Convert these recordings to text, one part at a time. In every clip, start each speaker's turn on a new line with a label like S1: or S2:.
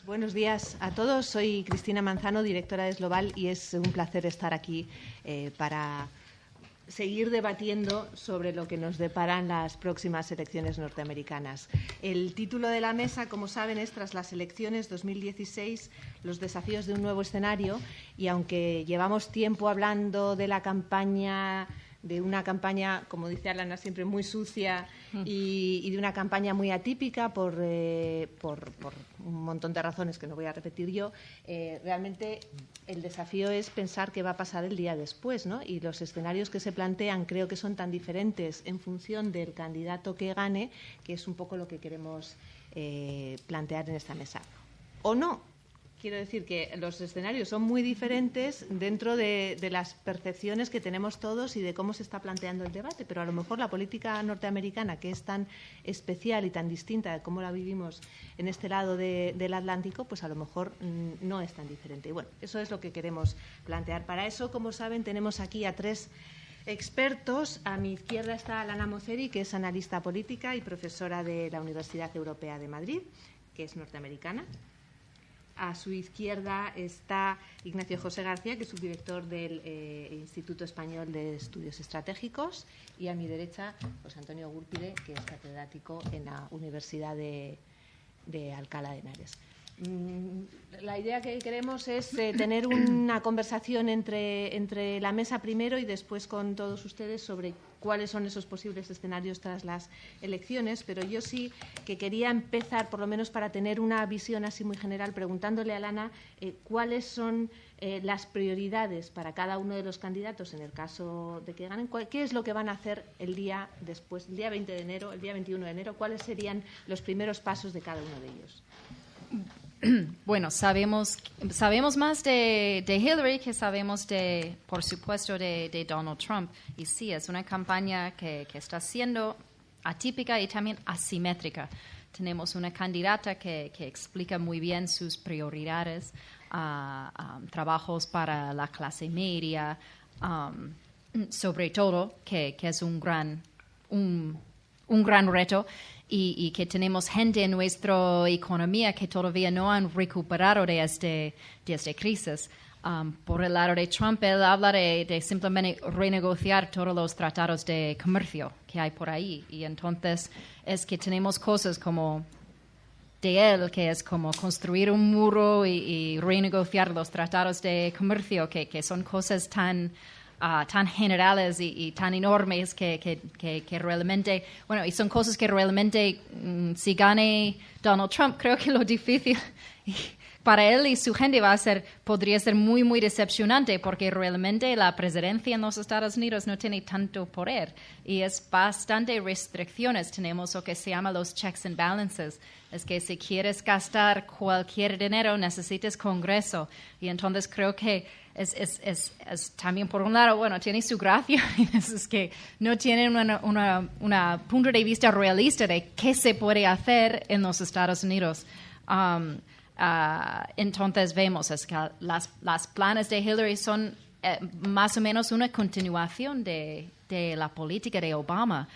S1: Buenos días a todos. Soy Cristina Manzano, directora de Esloval, y es un placer estar aquí para seguir debatiendo sobre lo que nos deparan las próximas elecciones norteamericanas. El título de la mesa, como saben, es Tras las elecciones 2016, los desafíos de un nuevo escenario, y aunque llevamos tiempo hablando de la campaña, de una campaña, como dice Alana, siempre muy sucia y de una campaña muy atípica por un montón de razones que no voy a repetir yo, realmente el desafío es pensar qué va a pasar el día después, ¿no? Y los escenarios que se plantean creo que son tan diferentes en función del candidato que gane, que es un poco lo que queremos plantear en esta mesa. ¿O no? Quiero decir que los escenarios son muy diferentes dentro de las percepciones que tenemos todos y de cómo se está planteando el debate, pero a lo mejor la política norteamericana, que es tan especial y tan distinta de cómo la vivimos en este lado del Atlántico, pues a lo mejor no es tan diferente. Y bueno, eso es lo que queremos plantear. Para eso, como saben, tenemos aquí a tres expertos. A mi izquierda está Alana Moceri, que es analista política y profesora de la Universidad Europea de Madrid, que es norteamericana. A su izquierda está Ignacio José García, que es subdirector del Instituto Español de Estudios Estratégicos, y a mi derecha, José Antonio Gúrpide, que es catedrático en la Universidad de Alcalá de Henares. La idea que queremos es tener una conversación entre la mesa primero y después con todos ustedes sobre cuáles son esos posibles escenarios tras las elecciones, pero yo sí que quería empezar, por lo menos para tener una visión así muy general, preguntándole a Alana cuáles son las prioridades para cada uno de los candidatos en el caso de que ganen, qué es lo que van a hacer el día después, el día 20 de enero, el día 21 de enero, cuáles serían los primeros pasos de cada uno de ellos.
S2: Bueno, sabemos más de Hillary que sabemos, por supuesto, de Donald Trump. Y sí, es una campaña que está siendo atípica y también asimétrica. Tenemos una candidata que explica muy bien sus prioridades, trabajos para la clase media, sobre todo, que es un gran reto. Y que tenemos gente en nuestra economía que todavía no han recuperado de esta crisis. Por el lado de Trump, él habla de simplemente renegociar todos los tratados de comercio que hay por ahí. Y entonces es que tenemos cosas como de él, que es como construir un muro y renegociar los tratados de comercio, que son cosas tan generales y tan enormes que realmente, bueno, y son cosas que realmente, si gane Donald Trump, creo que lo difícil para él y su gente podría ser muy, muy decepcionante, porque realmente la presidencia en los Estados Unidos no tiene tanto poder y es bastante restricciones. Tenemos lo que se llama los checks and balances. Es que si quieres gastar cualquier dinero, necesitas Congreso. Y entonces creo que es también, por un lado, bueno, tiene su gracia, es que no tienen una punto de vista realista de qué se puede hacer en los Estados Unidos. Entonces vemos es que las planes de Hillary son más o menos una continuación de la política de Obama.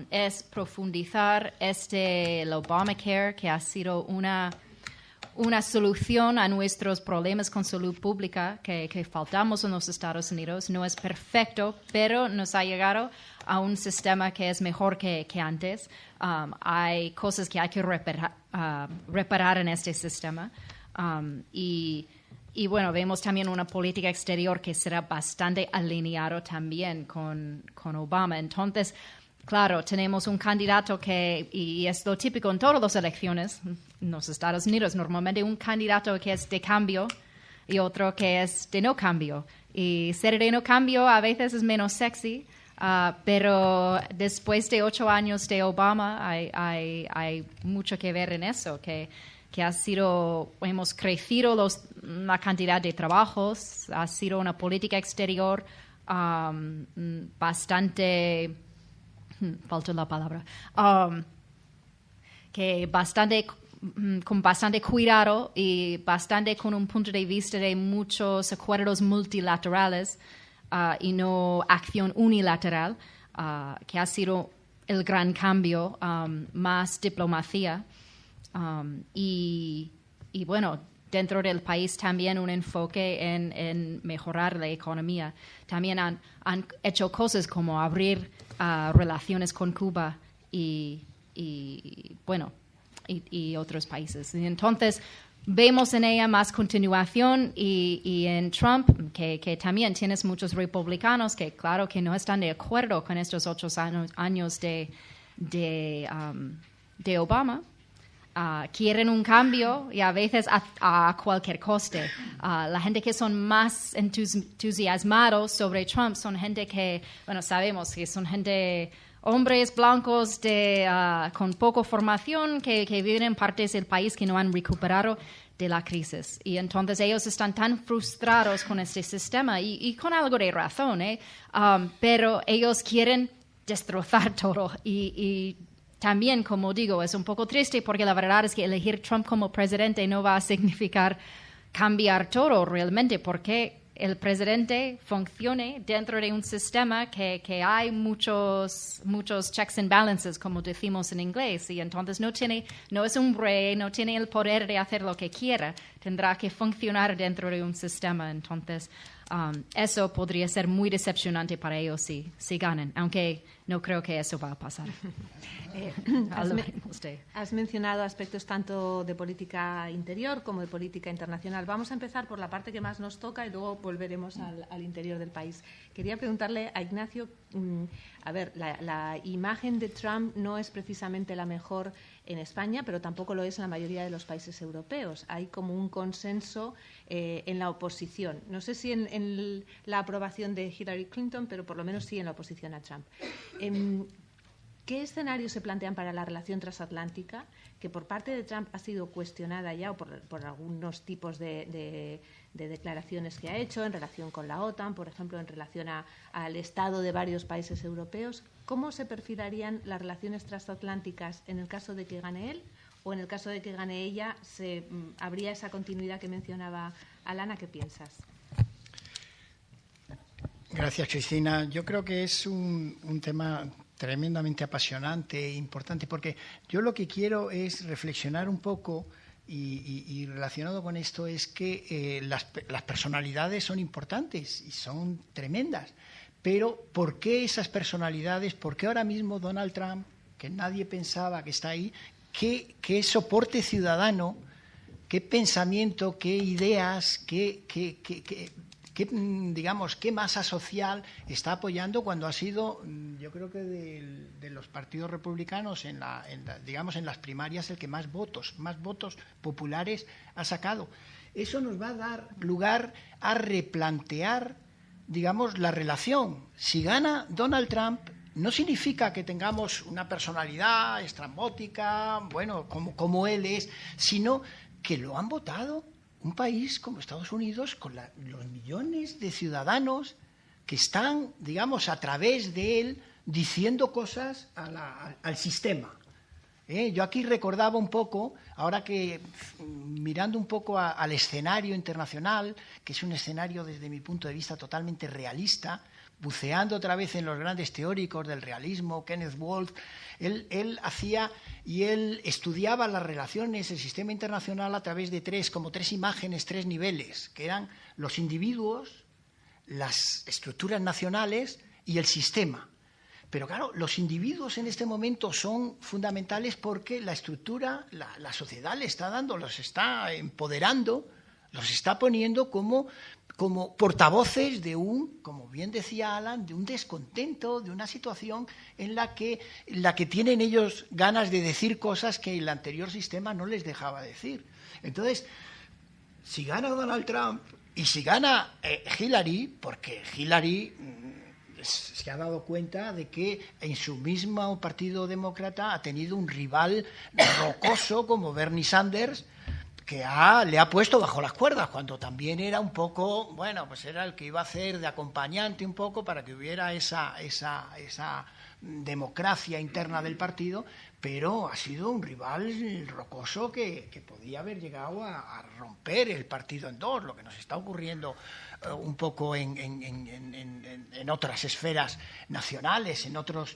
S2: Es profundizar el Obamacare, que ha sido una solución a nuestros problemas con salud pública que faltamos en los Estados Unidos. No es perfecto, pero nos ha llegado a un sistema que es mejor que antes. Hay cosas que hay que reparar en este sistema. Y bueno, vemos también una política exterior que será bastante alineado también con Obama. Entonces, claro, tenemos un candidato y es lo típico en todas las elecciones en los Estados Unidos, normalmente un candidato que es de cambio y otro que es de no cambio. Y ser de no cambio a veces es menos sexy, pero después de 8 años de Obama hay mucho que ver en eso, que hemos crecido la cantidad de trabajos, ha sido una política exterior bastante... falta la palabra, con bastante cuidado y bastante con un punto de vista de muchos acuerdos multilaterales y no acción unilateral, que ha sido el gran cambio, más diplomacia. Y y bueno, dentro del país también un enfoque en mejorar la economía. También han hecho cosas como abrir relaciones con Cuba y otros países. Y entonces vemos en ella más continuación y en Trump, que también tienes muchos republicanos que claro que no están de acuerdo con estos 8 años de Obama. Quieren un cambio y a veces a cualquier coste. La gente que son más entusiasmados sobre Trump son gente que, bueno, sabemos que son gente, hombres blancos con poca formación que viven en partes del país que no han recuperado de la crisis. Y entonces ellos están tan frustrados con este sistema y con algo de razón, pero ellos quieren destrozar todo y también, como digo, es un poco triste porque la verdad es que elegir Trump como presidente no va a significar cambiar todo realmente, porque el presidente funcione dentro de un sistema que hay muchos checks and balances, como decimos en inglés, y entonces no es un rey, no tiene el poder de hacer lo que quiera, tendrá que funcionar dentro de un sistema. Entonces, eso podría ser muy decepcionante para ellos si ganan, aunque no creo que eso va a pasar.
S1: Has mencionado aspectos tanto de política interior como de política internacional. Vamos a empezar por la parte que más nos toca y luego volveremos al interior del país. Quería preguntarle a Ignacio, la imagen de Trump no es precisamente la mejor en España, pero tampoco lo es en la mayoría de los países europeos. Hay como un consenso en la oposición. No sé si en la aprobación de Hillary Clinton, pero por lo menos sí en la oposición a Trump. ¿Qué escenarios se plantean para la relación transatlántica, que por parte de Trump ha sido cuestionada ya o por algunos tipos de declaraciones que ha hecho en relación con la OTAN, por ejemplo, en relación al estado de varios países europeos? ¿Cómo se perfilarían las relaciones transatlánticas en el caso de que gane él o en el caso de que gane ella? ¿Habría esa continuidad que mencionaba Alana? ¿Qué piensas?
S3: Gracias, Cristina. Yo creo que es un tema tremendamente apasionante e importante, porque yo lo que quiero es reflexionar un poco y relacionado con esto es que las personalidades son importantes y son tremendas, pero ¿por qué esas personalidades? ¿Por qué ahora mismo Donald Trump, que nadie pensaba que está ahí, qué soporte ciudadano, qué pensamiento, qué ideas, qué masa social está apoyando cuando ha sido, yo creo que de los partidos republicanos en las primarias el que más votos populares ha sacado? Eso nos va a dar lugar a replantear, digamos, la relación. Si gana Donald Trump, no significa que tengamos una personalidad estrambótica, bueno, como él es, sino que lo han votado un país como Estados Unidos, con los millones de ciudadanos que están, digamos, a través de él diciendo cosas al sistema. Yo aquí recordaba un poco, ahora que mirando un poco al escenario internacional, que es un escenario desde mi punto de vista totalmente realista, buceando otra vez en los grandes teóricos del realismo, Kenneth Wolff, él estudiaba las relaciones, el sistema internacional a través de tres imágenes, 3 niveles, que eran los individuos, las estructuras nacionales y el sistema. Pero claro, los individuos en este momento son fundamentales porque la estructura, la sociedad le está dando, los está empoderando, los está poniendo como portavoces de como bien decía Alan, de un descontento, de una situación en la que tienen ellos ganas de decir cosas que el anterior sistema no les dejaba decir. Entonces, si gana Donald Trump y si gana Hillary, porque Hillary se ha dado cuenta de que en su mismo partido demócrata ha tenido un rival rocoso como Bernie Sanders, que le ha puesto bajo las cuerdas, cuando también era un poco, bueno, pues era el que iba a hacer de acompañante un poco para que hubiera esa democracia interna del partido, pero ha sido un rival rocoso que podía haber llegado a romper el partido en dos, lo que nos está ocurriendo un poco en otras esferas nacionales, en otros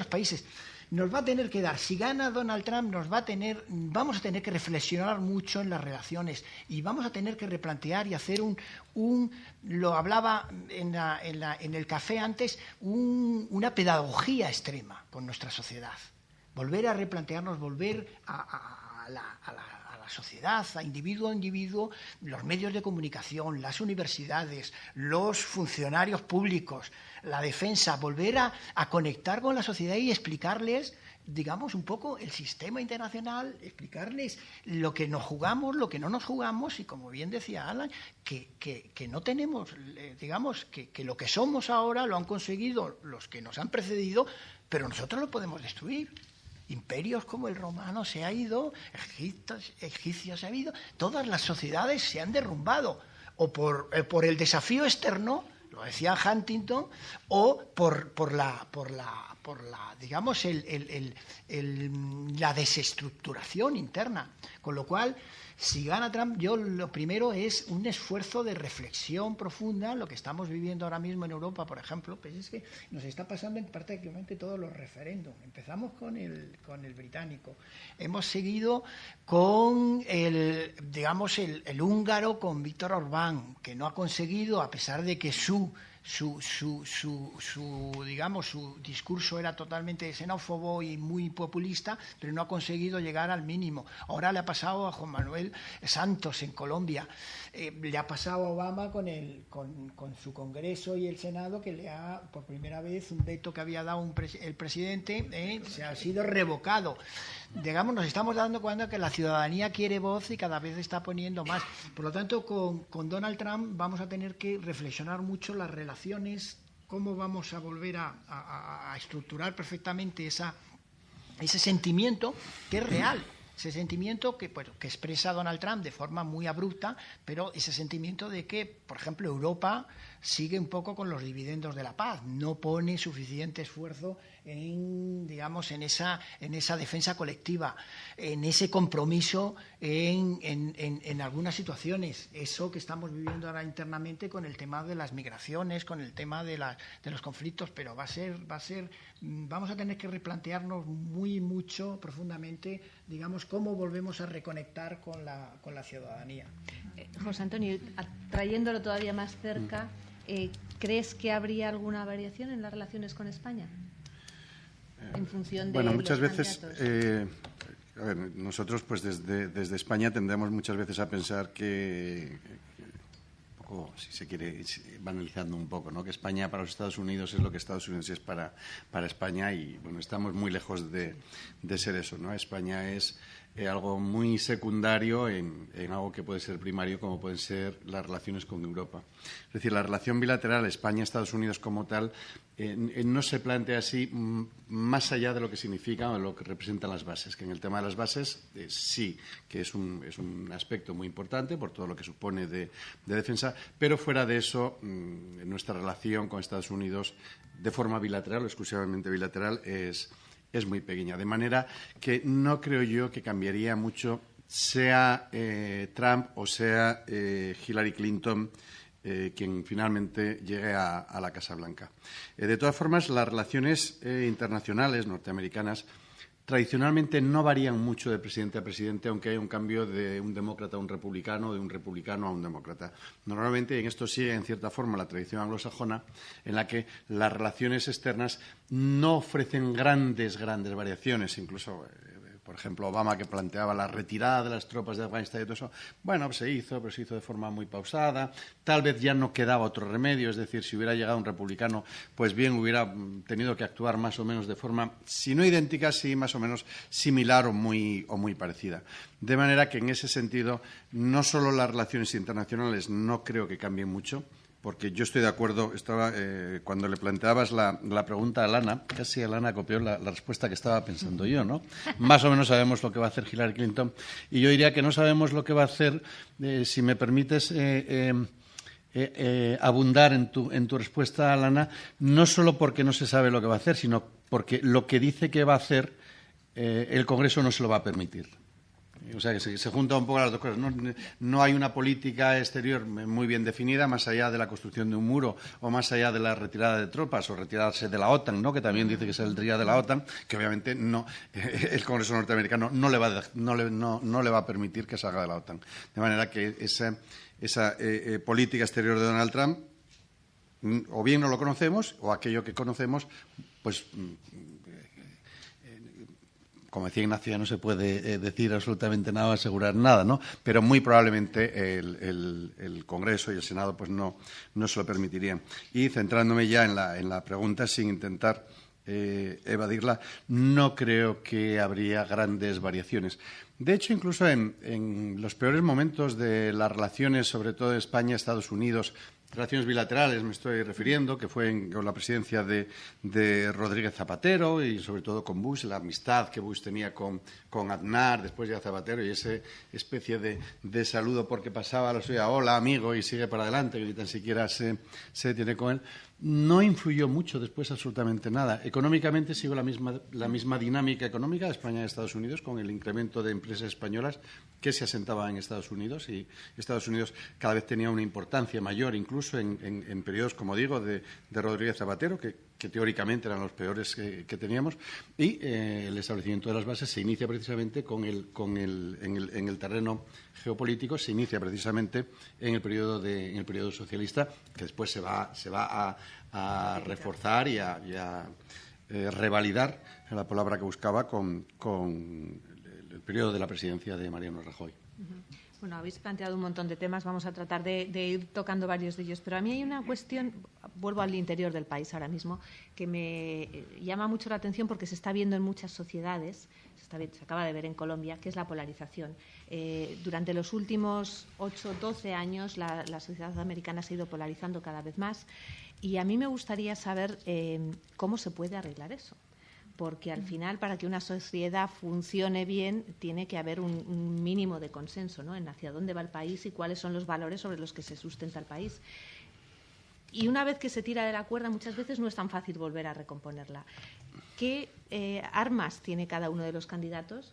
S3: países. Nos va a tener que dar, si gana Donald Trump, vamos a tener que reflexionar mucho en las relaciones y vamos a tener que replantear y hacer lo hablaba en el café antes, una pedagogía extrema con nuestra sociedad. Volver a replantearnos, volver a la sociedad, a individuo a individuo, los medios de comunicación, las universidades, los funcionarios públicos, la defensa, volver a conectar con la sociedad y explicarles, digamos, un poco el sistema internacional, explicarles lo que nos jugamos, lo que no nos jugamos y, como bien decía Alan, que no tenemos, digamos, que lo que somos ahora lo han conseguido los que nos han precedido, pero nosotros lo podemos destruir. Imperios como el romano se ha ido, egipcios se ha ido, todas las sociedades se han derrumbado, o por el desafío externo, lo decía Huntington, o por la digamos la desestructuración interna. Con lo cual, si gana Trump, yo lo primero es un esfuerzo de reflexión profunda, lo que estamos viviendo ahora mismo en Europa, por ejemplo, pues es que nos está pasando en prácticamente todos los referéndums. Empezamos con el británico, hemos seguido con el húngaro, con Víctor Orbán, que no ha conseguido, a pesar de que su discurso era totalmente xenófobo y muy populista, pero no ha conseguido llegar al mínimo. Ahora le ha pasado a Juan Manuel Santos en Colombia, le ha pasado a Obama con su Congreso y el Senado, que le ha, por primera vez, un veto que había dado el presidente, se ha sido revocado. Digamos, nos estamos dando cuenta que la ciudadanía quiere voz y cada vez está poniendo más. Por lo tanto, con Donald Trump vamos a tener que reflexionar mucho las relaciones, cómo vamos a volver a estructurar perfectamente ese sentimiento que es real. Ese sentimiento que expresa Donald Trump de forma muy abrupta, pero ese sentimiento de que, por ejemplo, Europa sigue un poco con los dividendos de la paz, no pone suficiente esfuerzo en esa defensa colectiva, en ese compromiso en algunas situaciones. Eso que estamos viviendo ahora internamente con el tema de las migraciones, con el tema de los conflictos, pero vamos a tener que replantearnos mucho, profundamente, digamos, cómo volvemos a reconectar con la ciudadanía.
S1: José Antonio, trayéndolo todavía más cerca, ¿crees que habría alguna variación en las relaciones con España? En función de
S4: muchas
S1: los
S4: veces nosotros pues desde España tendemos muchas veces a pensar que un poco, si se quiere, banalizando un poco, ¿no? Que España para los Estados Unidos es lo que Estados Unidos es para España, y bueno, estamos muy lejos de ser eso, ¿no? España es algo muy secundario en algo que puede ser primario, como pueden ser las relaciones con Europa. Es decir, la relación bilateral España-Estados Unidos como tal no se plantea así más allá de lo que significa o lo que representan las bases, que en el tema de las bases sí que es un aspecto muy importante por todo lo que supone de defensa, pero fuera de eso nuestra relación con Estados Unidos de forma bilateral o exclusivamente bilateral es muy pequeña, de manera que no creo yo que cambiaría mucho, sea Trump o sea Hillary Clinton quien finalmente llegue a la Casa Blanca. De todas formas, las relaciones internacionales norteamericanas tradicionalmente no varían mucho de presidente a presidente, aunque haya un cambio de un demócrata a un republicano, de un republicano a un demócrata. Normalmente, en esto sigue en cierta forma la tradición anglosajona, en la que las relaciones externas no ofrecen grandes variaciones, incluso por ejemplo, Obama, que planteaba la retirada de las tropas de Afganistán y todo eso, bueno, pues se hizo de forma muy pausada. Tal vez ya no quedaba otro remedio, es decir, si hubiera llegado un republicano, pues bien, hubiera tenido que actuar más o menos de forma, si no idéntica, sí más o menos similar o muy parecida. De manera que en ese sentido, no solo las relaciones internacionales no creo que cambien mucho, porque yo estoy de acuerdo, cuando le planteabas la pregunta a Lana, casi Lana copió la respuesta que estaba pensando yo, ¿no? Más o menos sabemos lo que va a hacer Hillary Clinton, y yo diría que no sabemos lo que va a hacer, si me permites abundar en tu respuesta, Lana, no solo porque no se sabe lo que va a hacer, sino porque lo que dice que va a hacer el Congreso no se lo va a permitir. O sea, que se juntan un poco las dos cosas. No hay una política exterior muy bien definida, más allá de la construcción de un muro o más allá de la retirada de tropas o retirarse de la OTAN, ¿no? Que también dice que saldría de la OTAN, que obviamente no, el Congreso norteamericano no le va a permitir que salga de la OTAN. De manera que esa política exterior de Donald Trump, o bien no lo conocemos, o aquello que conocemos, pues... Como decía Ignacio, ya no se puede decir absolutamente nada o asegurar nada, ¿no? Pero muy probablemente el Congreso y el Senado pues no se lo permitirían. Y centrándome ya en la pregunta, sin intentar evadirla, no creo que habría grandes variaciones. De hecho, incluso en los peores momentos de las relaciones, sobre todo de España, Estados Unidos, relaciones bilaterales me estoy refiriendo, que fue con la presidencia de Rodríguez Zapatero y sobre todo con Bush, la amistad que Bush tenía con Aznar, después ya Zapatero, y esa especie de saludo porque pasaba la suya, hola amigo, y sigue para adelante, que ni tan siquiera se detiene con él, no influyó mucho después absolutamente nada. Económicamente sigo la misma dinámica económica de España y Estados Unidos, con el incremento de empresas españolas que se asentaban en Estados Unidos, y Estados Unidos cada vez tenía una importancia mayor, incluso en periodos, como digo, de Rodríguez Zapatero, que teóricamente eran los peores que teníamos, y el establecimiento de las bases se inicia precisamente en el terreno geopolítico, se inicia precisamente en el periodo socialista, que después se va a reforzar y a revalidar, la palabra que buscaba, con el periodo de la presidencia de Mariano Rajoy.
S1: Bueno, habéis planteado un montón de temas, vamos a tratar de ir tocando varios de ellos, pero a mí hay una cuestión, vuelvo al interior del país ahora mismo, que me llama mucho la atención porque se está viendo en muchas sociedades, se acaba de ver en Colombia, que es la polarización. Durante los últimos 8 o 12 años la sociedad americana se ha ido polarizando cada vez más, y a mí me gustaría saber cómo se puede arreglar eso. Porque al final, para que una sociedad funcione bien, tiene que haber un mínimo de consenso, ¿no?, en hacia dónde va el país y cuáles son los valores sobre los que se sustenta el país. Y una vez que se tira de la cuerda, muchas veces no es tan fácil volver a recomponerla. ¿Qué armas tiene cada uno de los candidatos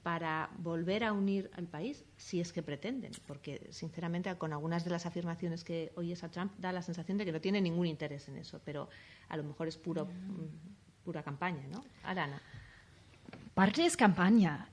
S1: para volver a unir al país, si es que pretenden? Porque, sinceramente, con algunas de las afirmaciones que oyes a Trump, da la sensación de que no tiene ningún interés en eso, pero a lo mejor es pura campaña, ¿no? Arana.
S2: Parte es campaña,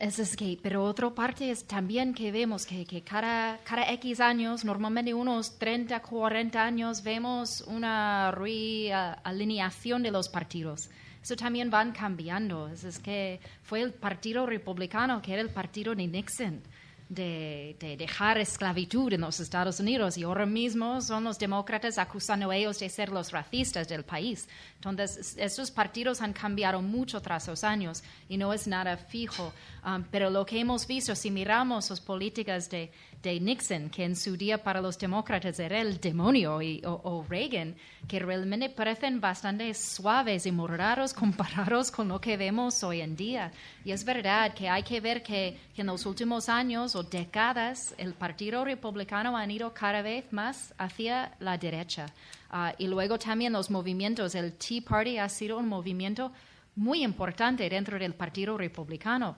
S2: pero otra parte es también que vemos que cada X años, normalmente unos 30, 40 años, vemos una realineación de los partidos. Eso también van cambiando. Es que fue el Partido Republicano, que era el partido de Nixon, de dejar esclavitud en los Estados Unidos, y ahora mismo son los demócratas acusando a ellos de ser los racistas del país. Entonces, estos partidos han cambiado mucho tras los años y no es nada fijo. Pero lo que hemos visto, si miramos las políticas de Nixon, que en su día para los demócratas era el demonio, o Reagan, que realmente parecen bastante suaves y moderados comparados con lo que vemos hoy en día. Y es verdad que hay que ver que en los últimos años o décadas el Partido Republicano ha ido cada vez más hacia la derecha. Y luego también los movimientos, el Tea Party ha sido un movimiento muy importante dentro del Partido Republicano,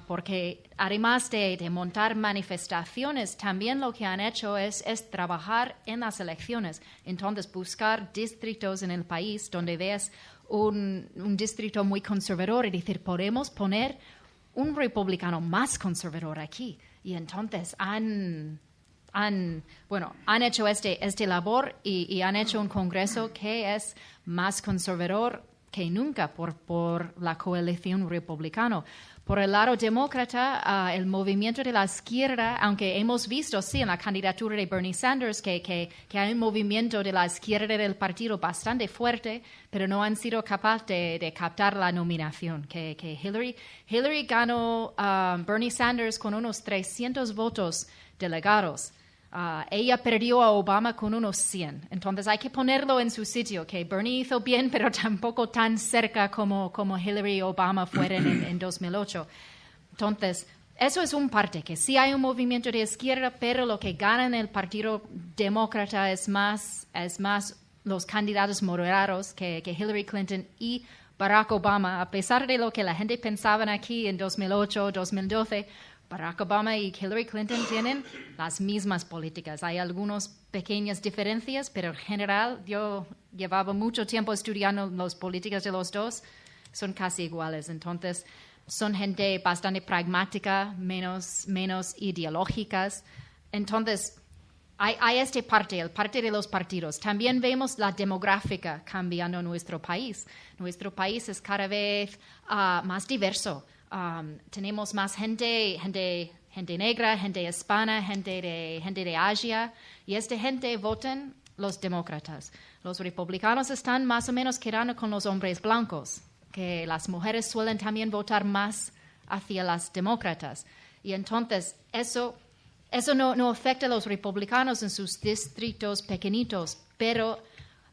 S2: porque además de montar manifestaciones, también lo que han hecho es trabajar en las elecciones. Entonces, buscar distritos en el país donde veas un distrito muy conservador y decir, podemos poner un republicano más conservador aquí. Y entonces han hecho este labor y han hecho un Congreso que es más conservador que nunca por la coalición republicana. Por el lado demócrata, el movimiento de la izquierda, aunque hemos visto, sí, en la candidatura de Bernie Sanders, que hay un movimiento de la izquierda del partido bastante fuerte, pero no han sido capaces de captar la nominación. Que Hillary ganó Bernie Sanders con unos 300 votos delegados. Ella perdió a Obama con unos 100. Entonces hay que ponerlo en su sitio, que Bernie hizo bien, pero tampoco tan cerca como Hillary y Obama fueron en 2008. Entonces, eso es un parte, que sí hay un movimiento de izquierda, pero lo que gana en el Partido Demócrata es más los candidatos moderados que Hillary Clinton y Barack Obama, a pesar de lo que la gente pensaba aquí en 2008, 2012, Barack Obama y Hillary Clinton tienen las mismas políticas. Hay algunas pequeñas diferencias, pero en general yo llevaba mucho tiempo estudiando las políticas de los dos, son casi iguales. Entonces, son gente bastante pragmática, menos ideológicas. Entonces, hay esta parte, el parte de los partidos. También vemos la demográfica cambiando en nuestro país. Nuestro país es cada vez más diverso. Tenemos más gente negra, gente hispana, gente de Asia, y esta gente votan los demócratas. Los republicanos están más o menos quedando con los hombres blancos, que las mujeres suelen también votar más hacia las demócratas. Y entonces eso no afecta a los republicanos en sus distritos pequeñitos, pero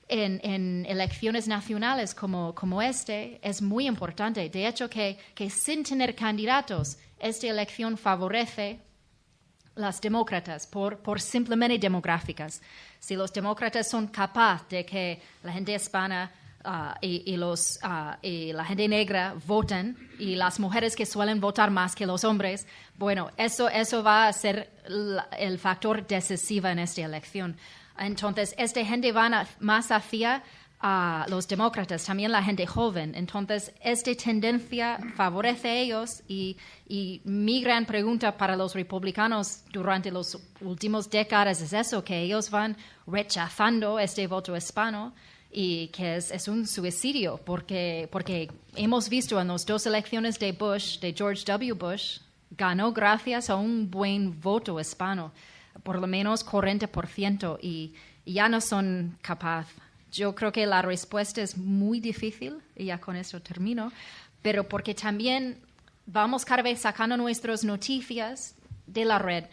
S2: en elecciones nacionales como este es muy importante. De hecho, que sin tener candidatos, esta elección favorece las demócratas por simplemente demográficas. Si los demócratas son capaces de que la gente hispana y la gente negra voten, y las mujeres que suelen votar más que los hombres, bueno, eso va a ser el factor decisivo en esta elección. Entonces, esta gente va más hacia los demócratas, también la gente joven. Entonces, esta tendencia favorece a ellos, y mi gran pregunta para los republicanos durante las últimas décadas es eso, que ellos van rechazando este voto hispano, y que es un suicidio, porque hemos visto en las dos elecciones de George W. Bush, ganó gracias a un buen voto hispano, por lo menos 40%, y ya no son capaces. Yo creo que la respuesta es muy difícil, y ya con esto termino, pero porque también vamos cada vez sacando nuestras noticias de la red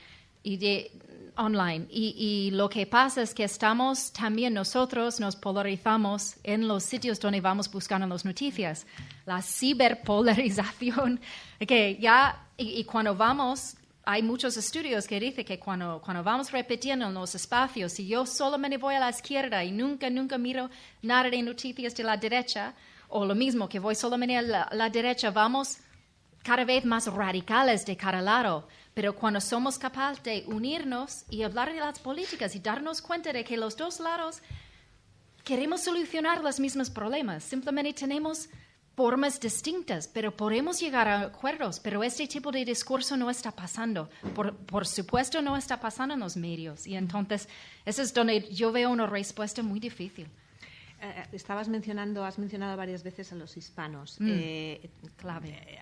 S2: y de online, y lo que pasa es que estamos también nosotros nos polarizamos en los sitios donde vamos buscando las noticias. La ciberpolarización, que ya, y cuando vamos, hay muchos estudios que dicen que cuando vamos repitiendo en los espacios, si yo solamente voy a la izquierda y nunca miro nada de noticias de la derecha, o lo mismo que voy solamente a la derecha, vamos cada vez más radicales de cada lado. Pero cuando somos capaces de unirnos y hablar de las políticas y darnos cuenta de que los dos lados queremos solucionar los mismos problemas, simplemente tenemos formas distintas, pero podemos llegar a acuerdos. Pero este tipo de discurso no está pasando. Por supuesto, no está pasando en los medios. Y entonces, eso es donde yo veo una respuesta muy difícil.
S1: Has mencionado varias veces a los hispanos.
S2: Clave.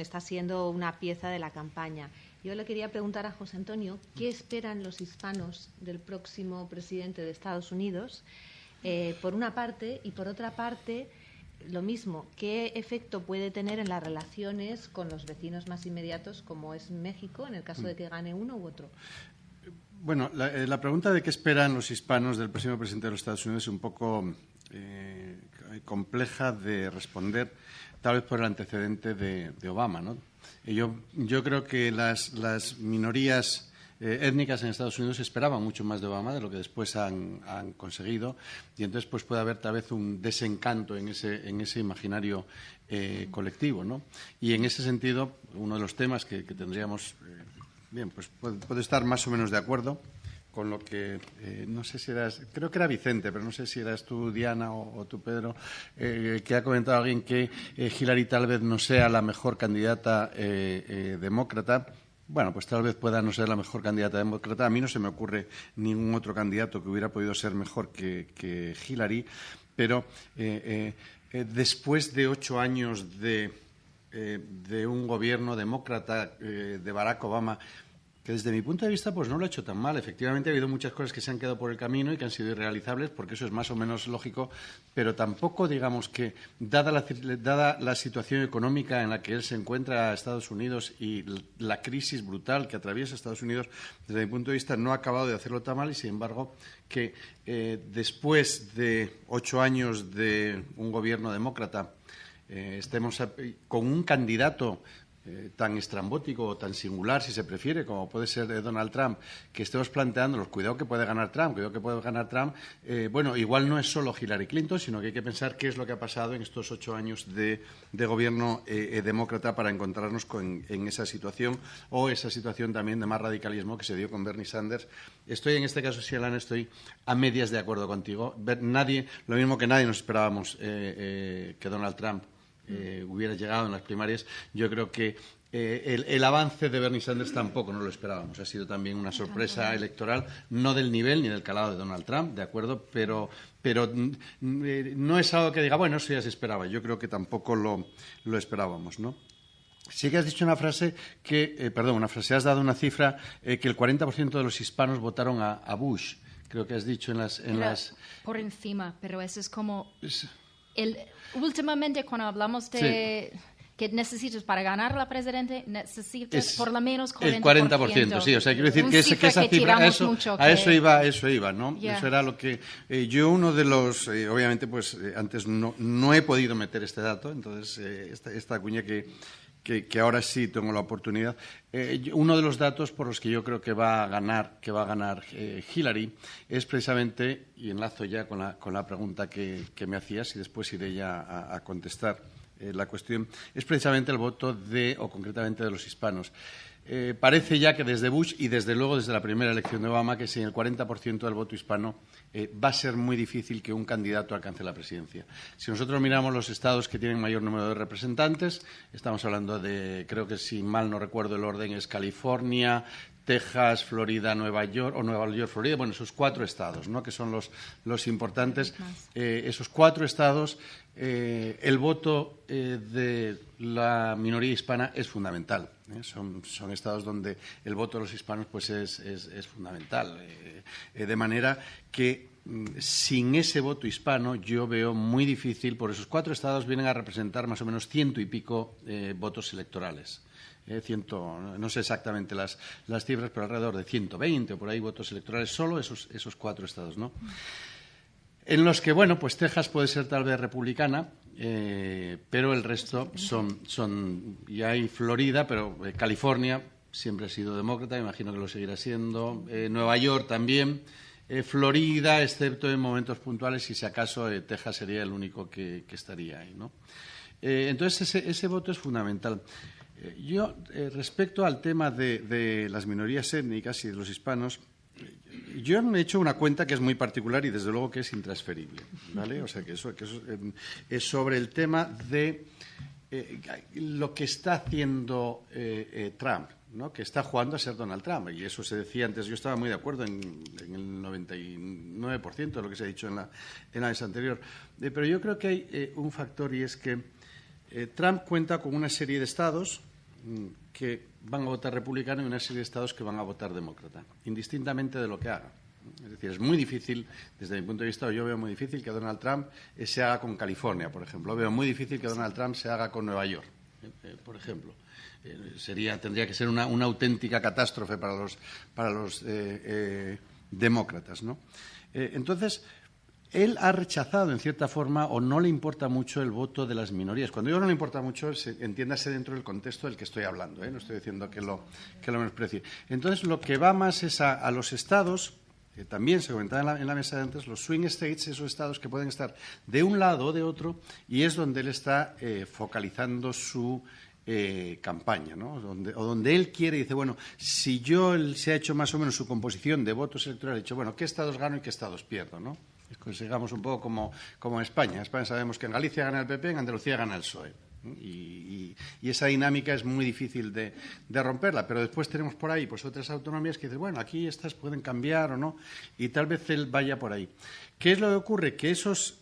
S1: Está siendo una pieza de la campaña. Yo le quería preguntar a José Antonio, ¿qué esperan los hispanos del próximo presidente de Estados Unidos? Por una parte, y por otra parte, lo mismo, ¿qué efecto puede tener en las relaciones con los vecinos más inmediatos, como es México, en el caso de que gane uno u otro?
S4: Bueno, la pregunta de qué esperan los hispanos del próximo presidente de los Estados Unidos es un poco compleja de responder, tal vez por el antecedente de Obama, ¿no? Yo creo que las minorías étnicas en Estados Unidos esperaban mucho más de Obama de lo que después han conseguido, y entonces pues puede haber tal vez un desencanto en ese imaginario colectivo, ¿no? Y en ese sentido, uno de los temas que tendríamos... Bien, pues puedo estar más o menos de acuerdo con lo que, no sé si creo que era Vicente, pero no sé si eras tú, Diana, o tú, Pedro, que ha comentado alguien que Hillary tal vez no sea la mejor candidata demócrata. Bueno, pues tal vez pueda no ser la mejor candidata demócrata. A mí no se me ocurre ningún otro candidato que hubiera podido ser mejor que Hillary, pero después de 8 años de un gobierno demócrata de Barack Obama, que desde mi punto de vista pues no lo ha hecho tan mal. Efectivamente ha habido muchas cosas que se han quedado por el camino y que han sido irrealizables, porque eso es más o menos lógico, pero tampoco, digamos que, dada la situación económica en la que él se encuentra, Estados Unidos, y la crisis brutal que atraviesa Estados Unidos, desde mi punto de vista no ha acabado de hacerlo tan mal, y sin embargo que después de 8 años de un gobierno demócrata estemos con un candidato tan estrambótico o tan singular, si se prefiere, como puede ser Donald Trump, que estemos planteándonos, cuidado que puede ganar Trump, bueno, igual no es solo Hillary Clinton, sino que hay que pensar qué es lo que ha pasado en estos 8 años de gobierno demócrata para encontrarnos en esa situación, o esa situación también de más radicalismo que se dio con Bernie Sanders. Estoy, en este caso, Sialana, estoy a medias de acuerdo contigo. Lo mismo que nadie nos esperábamos que Donald Trump hubiera llegado en las primarias. Yo creo que el avance de Bernie Sanders tampoco no lo esperábamos. Ha sido también una sorpresa electoral, no del nivel ni del calado de Donald Trump, de acuerdo, pero no es algo que diga, bueno, eso ya se esperaba. Yo creo que tampoco lo esperábamos, ¿no? Sí que has dicho una frase has dado una cifra que el 40% de los hispanos votaron a Bush. Creo que has dicho en las...
S2: Por encima, pero eso es como... Últimamente, cuando hablamos de que necesitas para ganar la presidente, necesitas por lo menos 40%.
S4: El 40%, sí. O sea, quiero decir que esa cifra, eso iba, ¿no? Yeah. Eso era lo que... yo, uno de los... obviamente, pues, antes no he podido meter este dato, entonces, esta cuña que ahora sí tengo la oportunidad. Uno de los datos por los que yo creo que va a ganar Hillary es precisamente, y enlazo ya con la pregunta que me hacías y después iré ya a contestar la cuestión, es precisamente el voto concretamente de los hispanos. Parece ya que desde Bush y desde luego desde la primera elección de Obama que sin el 40% del voto hispano va a ser muy difícil que un candidato alcance la presidencia. Si nosotros miramos los estados que tienen mayor número de representantes, estamos hablando de, creo que si mal no recuerdo el orden, es California, Texas, Florida, Nueva York, Florida, bueno, esos 4 estados, ¿no?, que son los importantes. Esos 4 estados, el voto de la minoría hispana es fundamental. Son estados donde el voto de los hispanos pues es fundamental. De manera que sin ese voto hispano yo veo muy difícil, por esos 4 estados vienen a representar más o menos 100 y pico votos electorales. No sé exactamente las cifras, pero alrededor de 120 o por ahí votos electorales, solo esos 4 estados, ¿no? En los que, bueno, pues Texas puede ser tal vez republicana, pero el resto son y hay Florida, pero California siempre ha sido demócrata, me imagino que lo seguirá siendo, Nueva York también, Florida, excepto en momentos puntuales, y si acaso Texas sería el único que estaría ahí, ¿no? Entonces ese voto es fundamental. Yo, respecto al tema de las minorías étnicas y de los hispanos, yo he hecho una cuenta que es muy particular y desde luego que es intransferible, ¿vale? O sea, que eso es sobre el tema de lo que está haciendo Trump, ¿no?, que está jugando a ser Donald Trump. Y eso se decía antes, yo estaba muy de acuerdo en el 99% de lo que se ha dicho en la vez anterior. Pero yo creo que hay un factor, y es que Trump cuenta con una serie de estados que van a votar republicano y una serie de estados que van a votar demócrata, indistintamente de lo que haga. Es decir, es muy difícil, desde mi punto de vista, yo veo muy difícil que Donald Trump se haga con California, por ejemplo. Veo muy difícil que Donald Trump se haga con Nueva York, por ejemplo. Tendría que ser una auténtica catástrofe para los demócratas, ¿no? Entonces, él ha rechazado, en cierta forma, o no le importa mucho el voto de las minorías. Cuando digo no le importa mucho, entiéndase dentro del contexto del que estoy hablando, no estoy diciendo que lo menosprecie. Entonces, lo que va más es a los estados, que también se comentaba en la mesa de antes, los swing states, esos estados que pueden estar de un lado o de otro, y es donde él está focalizando su campaña, ¿no? Donde él quiere, dice, bueno, si él se ha hecho más o menos su composición de votos electorales, ha dicho, bueno, ¿qué estados gano y qué estados pierdo, ¿no? Sigamos un poco como en España. En España sabemos que en Galicia gana el PP, en Andalucía gana el PSOE. Y esa dinámica es muy difícil de romperla. Pero después tenemos por ahí pues otras autonomías que dicen, bueno, aquí estas pueden cambiar o no, y tal vez él vaya por ahí. ¿Qué es lo que ocurre? Que esos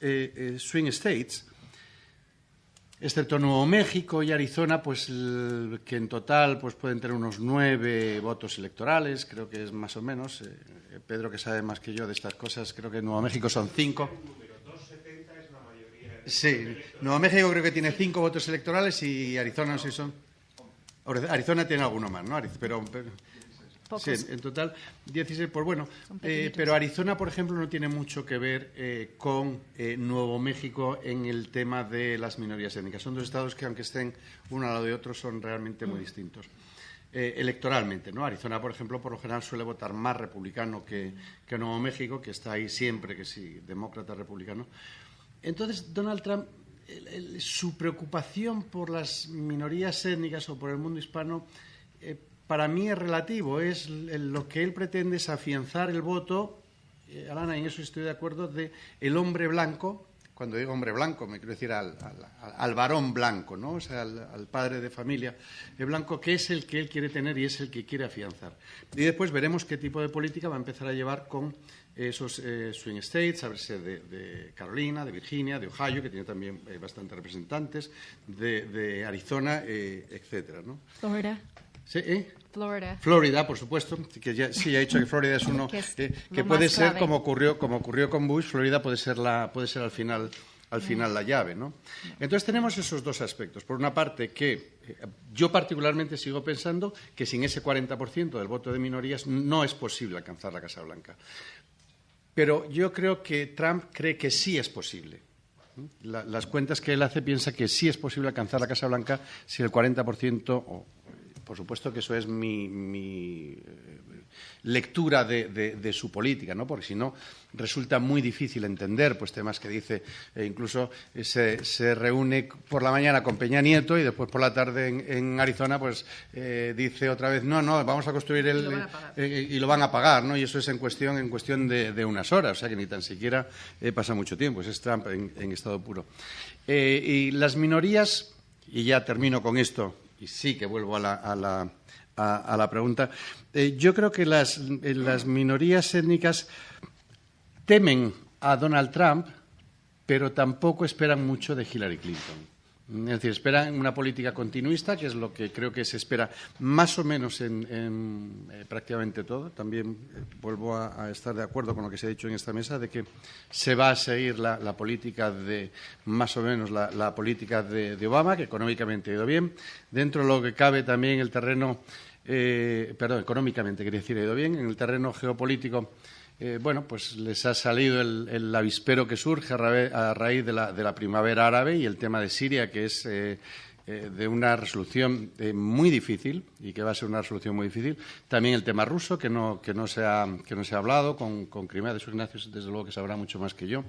S4: swing states, excepto Nuevo México y Arizona, pues que en total pues pueden tener unos 9 votos electorales, creo que es más o menos. Pedro, que sabe más que yo de estas cosas, creo que en Nuevo México son 5.
S5: 270 es la mayoría.
S4: Sí, Nuevo México creo que tiene 5 votos electorales y Arizona no sé si son... Arizona tiene alguno más, ¿no?
S2: pocos.
S4: Sí, en total 16. Pues bueno,
S2: Son pequeñitos.
S4: pero Arizona, por ejemplo, no tiene mucho que ver con Nuevo México en el tema de las minorías étnicas. Son dos estados que, aunque estén uno al lado de otro, son realmente muy distintos. Electoralmente, ¿no? Arizona, por ejemplo, por lo general suele votar más republicano que Nuevo México, que está ahí siempre, que sí, demócrata, republicano. Entonces, Donald Trump, su preocupación por las minorías étnicas o por el mundo hispano, para mí es relativo. Lo que él pretende es afianzar el voto, Alana, en eso estoy de acuerdo, de el hombre blanco. Cuando digo hombre blanco, me quiero decir al varón blanco, ¿no? O sea, al padre de familia blanco, que es el que él quiere tener y es el que quiere afianzar. Y después veremos qué tipo de política va a empezar a llevar con esos swing states, a verse de Carolina, de Virginia, de Ohio, que tiene también bastantes representantes, de Arizona, etcétera, ¿no?
S2: Florida.
S4: Sí,
S2: Florida,
S4: por supuesto, que ya he dicho que Florida es uno
S2: Que es
S4: que
S2: lo
S4: puede
S2: más
S4: ser
S2: clave.
S4: como ocurrió con Bush. Florida puede ser al final la llave, ¿no? Entonces tenemos esos dos aspectos. Por una parte, que yo particularmente sigo pensando que sin ese 40% del voto de minorías no es posible alcanzar la Casa Blanca. Pero yo creo que Trump cree que sí es posible. Las cuentas que él hace piensa que sí es posible alcanzar la Casa Blanca si el 40%, por supuesto que eso es mi lectura de su política, ¿no? Porque si no resulta muy difícil entender pues temas que dice, incluso se reúne por la mañana con Peña Nieto y después por la tarde en Arizona pues dice otra vez no, vamos a construir y lo van a pagar, ¿no? Y eso es en cuestión de unas horas, o sea que ni tan siquiera pasa mucho tiempo. Ese es Trump en estado puro. Y las minorías, y ya termino con esto, y sí que vuelvo a la pregunta. Yo creo que las minorías étnicas temen a Donald Trump, pero tampoco esperan mucho de Hillary Clinton. Es decir, esperan una política continuista, que es lo que creo que se espera más o menos en prácticamente todo. También vuelvo a estar de acuerdo con lo que se ha dicho en esta mesa, de que se va a seguir la política de, más o menos, la política de Obama, que económicamente ha ido bien. Dentro de lo que cabe también el terreno, económicamente quería decir, ha ido bien. En el terreno geopolítico, bueno, pues les ha salido el avispero que surge a raíz de la primavera árabe y el tema de Siria, que es de una resolución muy difícil y que va a ser una resolución muy difícil. También el tema ruso, que no se ha hablado, con Crimea. De eso Ignacio, desde luego, que sabrá mucho más que yo,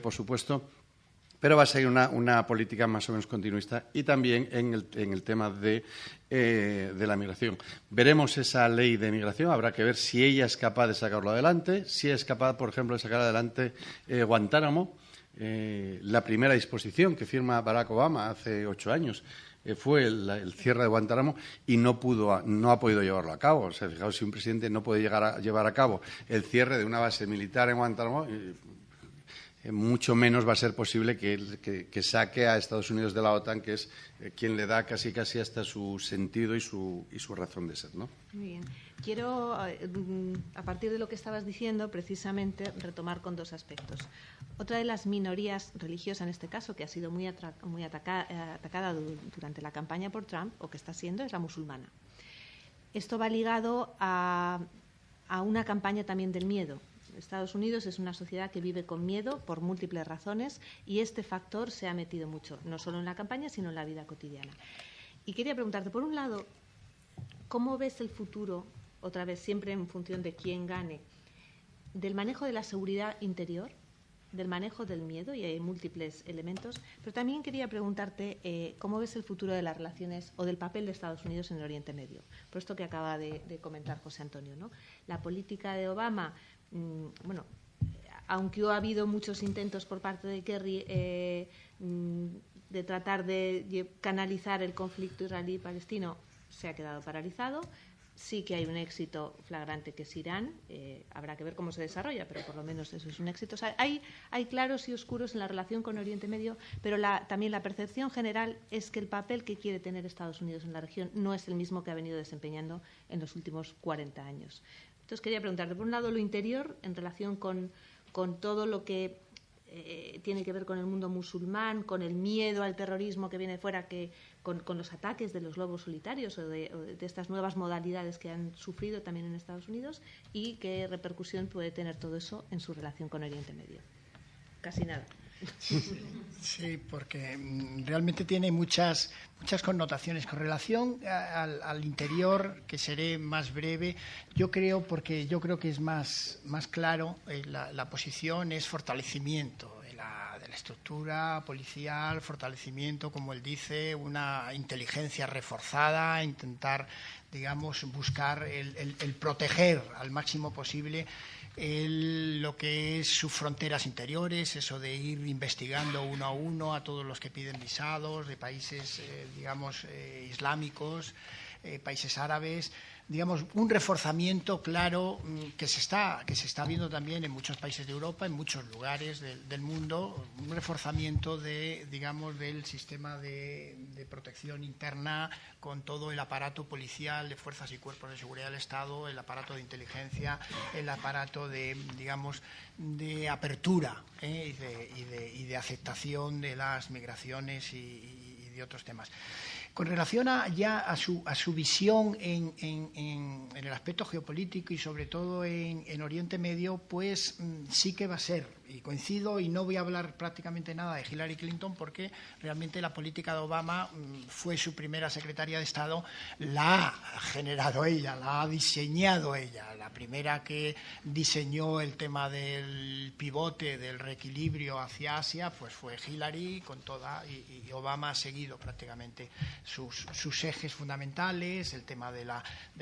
S4: por supuesto. Pero va a ser una política más o menos continuista y también en el tema de la migración. Veremos esa ley de migración, habrá que ver si ella es capaz de sacarlo adelante, si es capaz, por ejemplo, de sacar adelante Guantánamo. La primera disposición que firma Barack Obama hace 8 años fue el cierre de Guantánamo y no ha podido llevarlo a cabo. O sea, fijaos, si un presidente no puede llevar a cabo el cierre de una base militar en Guantánamo, mucho menos va a ser posible que saque a Estados Unidos de la OTAN, que es quien le da casi hasta su sentido y su razón de ser, ¿no?
S1: Muy bien. Quiero, a partir de lo que estabas diciendo, precisamente retomar con dos aspectos. Otra de las minorías religiosas, en este caso, que ha sido muy atacada durante la campaña por Trump, o que está siendo, es la musulmana. Esto va ligado a una campaña también del miedo. Estados Unidos es una sociedad que vive con miedo por múltiples razones y este factor se ha metido mucho, no solo en la campaña, sino en la vida cotidiana. Y quería preguntarte, por un lado, ¿cómo ves el futuro, otra vez siempre en función de quién gane, del manejo de la seguridad interior, del manejo del miedo, y hay múltiples elementos, pero también quería preguntarte cómo ves el futuro de las relaciones o del papel de Estados Unidos en el Oriente Medio, por esto que acaba de comentar José Antonio, ¿no? La política de Obama, bueno, aunque ha habido muchos intentos por parte de Kerry de tratar de canalizar el conflicto israelí-palestino, se ha quedado paralizado. Sí que hay un éxito flagrante, que es Irán. Habrá que ver cómo se desarrolla, pero por lo menos eso es un éxito. O sea, hay claros y oscuros en la relación con Oriente Medio, pero también la percepción general es que el papel que quiere tener Estados Unidos en la región no es el mismo que ha venido desempeñando en los últimos 40 años. Entonces quería preguntarte, por un lado, lo interior en relación con todo lo que tiene que ver con el mundo musulmán, con el miedo al terrorismo que viene fuera, con los ataques de los lobos solitarios o de estas nuevas modalidades que han sufrido también en Estados Unidos, y qué repercusión puede tener todo eso en su relación con Oriente Medio. Casi nada.
S3: Sí, porque realmente tiene muchas connotaciones. Con relación al interior, que seré más breve, yo creo que es más claro, la posición es fortalecimiento de la estructura policial, fortalecimiento, como él dice, una inteligencia reforzada, intentar, digamos, buscar el proteger al máximo posible lo que es sus fronteras interiores, eso de ir investigando uno a uno a todos los que piden visados de países, digamos, islámicos, países árabes, digamos, un reforzamiento claro que se está viendo también en muchos países de Europa, en muchos lugares del mundo, un reforzamiento digamos, del sistema de protección interna con todo el aparato policial de fuerzas y cuerpos de seguridad del Estado, el aparato de inteligencia, el aparato de apertura y de aceptación de las migraciones y de otros temas. Con relación a su visión en el aspecto geopolítico y sobre todo en Oriente Medio, pues sí que va a ser, y coincido, y no voy a hablar prácticamente nada de Hillary Clinton porque realmente la política de Obama fue su primera secretaria de Estado, la ha generado ella, la ha diseñado ella, la primera que diseñó el tema del pivote, del reequilibrio hacia Asia, pues fue Hillary con toda, y Obama ha seguido prácticamente sus ejes fundamentales, el tema del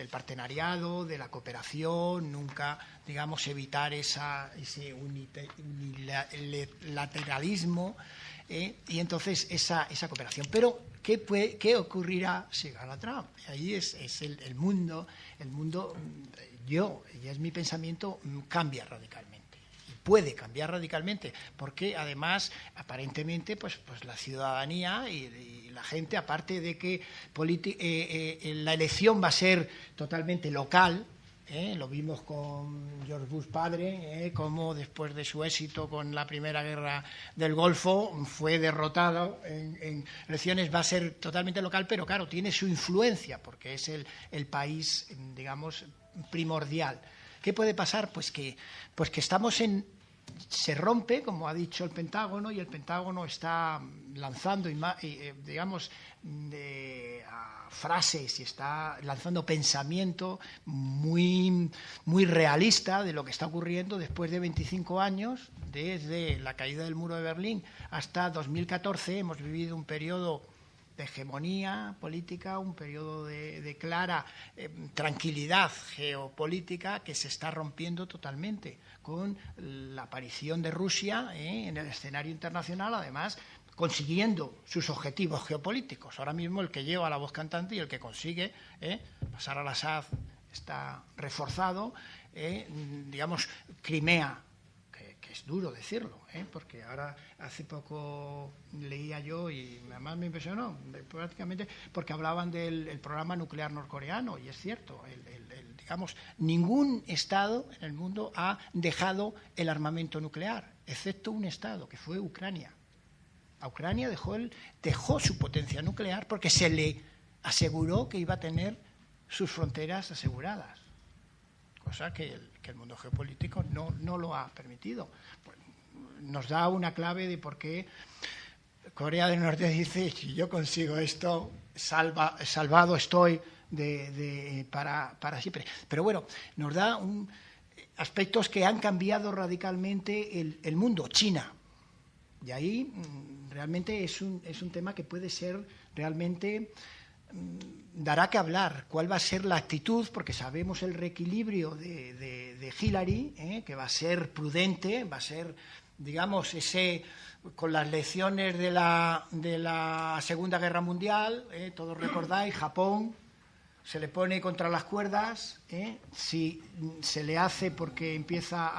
S3: partenariado, de la cooperación, nunca, digamos, evitar ese unilateralismo, y entonces esa cooperación. Pero, ¿qué ocurrirá si gana Trump? Y ahí es el mundo, y es mi pensamiento, cambia radicalmente. Puede cambiar radicalmente, porque además, aparentemente, pues la ciudadanía y la gente, aparte de que la elección va a ser totalmente local, lo vimos con George Bush padre, como después de su éxito con la Primera Guerra del Golfo fue derrotado en elecciones, va a ser totalmente local, pero claro, tiene su influencia, porque es el país, digamos, primordial. ¿Qué puede pasar? Pues que se rompe, como ha dicho el Pentágono, y el Pentágono está lanzando, digamos, frases, y está lanzando pensamiento muy, muy realista de lo que está ocurriendo después de 25 años, desde la caída del muro de Berlín hasta 2014. Hemos vivido un periodo de hegemonía política, un periodo de clara tranquilidad geopolítica que se está rompiendo totalmente con la aparición de Rusia en el escenario internacional, además consiguiendo sus objetivos geopolíticos. Ahora mismo el que lleva la voz cantante y el que consigue pasar al Assad está reforzado, digamos, Crimea, que es duro decirlo, porque ahora hace poco leía yo y además me impresionó prácticamente porque hablaban del programa nuclear norcoreano, y es cierto, digamos, ningún Estado en el mundo ha dejado el armamento nuclear, excepto un Estado, que fue Ucrania. A Ucrania dejó su potencia nuclear porque se le aseguró que iba a tener sus fronteras aseguradas, cosa que el mundo geopolítico no lo ha permitido. Pues, nos da una clave de por qué Corea del Norte dice: si yo consigo esto, salvado estoy para siempre. Pero bueno, nos da aspectos que han cambiado radicalmente el mundo. China. Y ahí realmente es un tema que puede ser realmente, dará que hablar. ¿Cuál va a ser la actitud? Porque sabemos el reequilibrio de Hillary, que va a ser prudente, va a ser, digamos, con las lecciones de la Segunda Guerra Mundial, todos recordáis, Japón se le pone contra las cuerdas, si se le hace porque empieza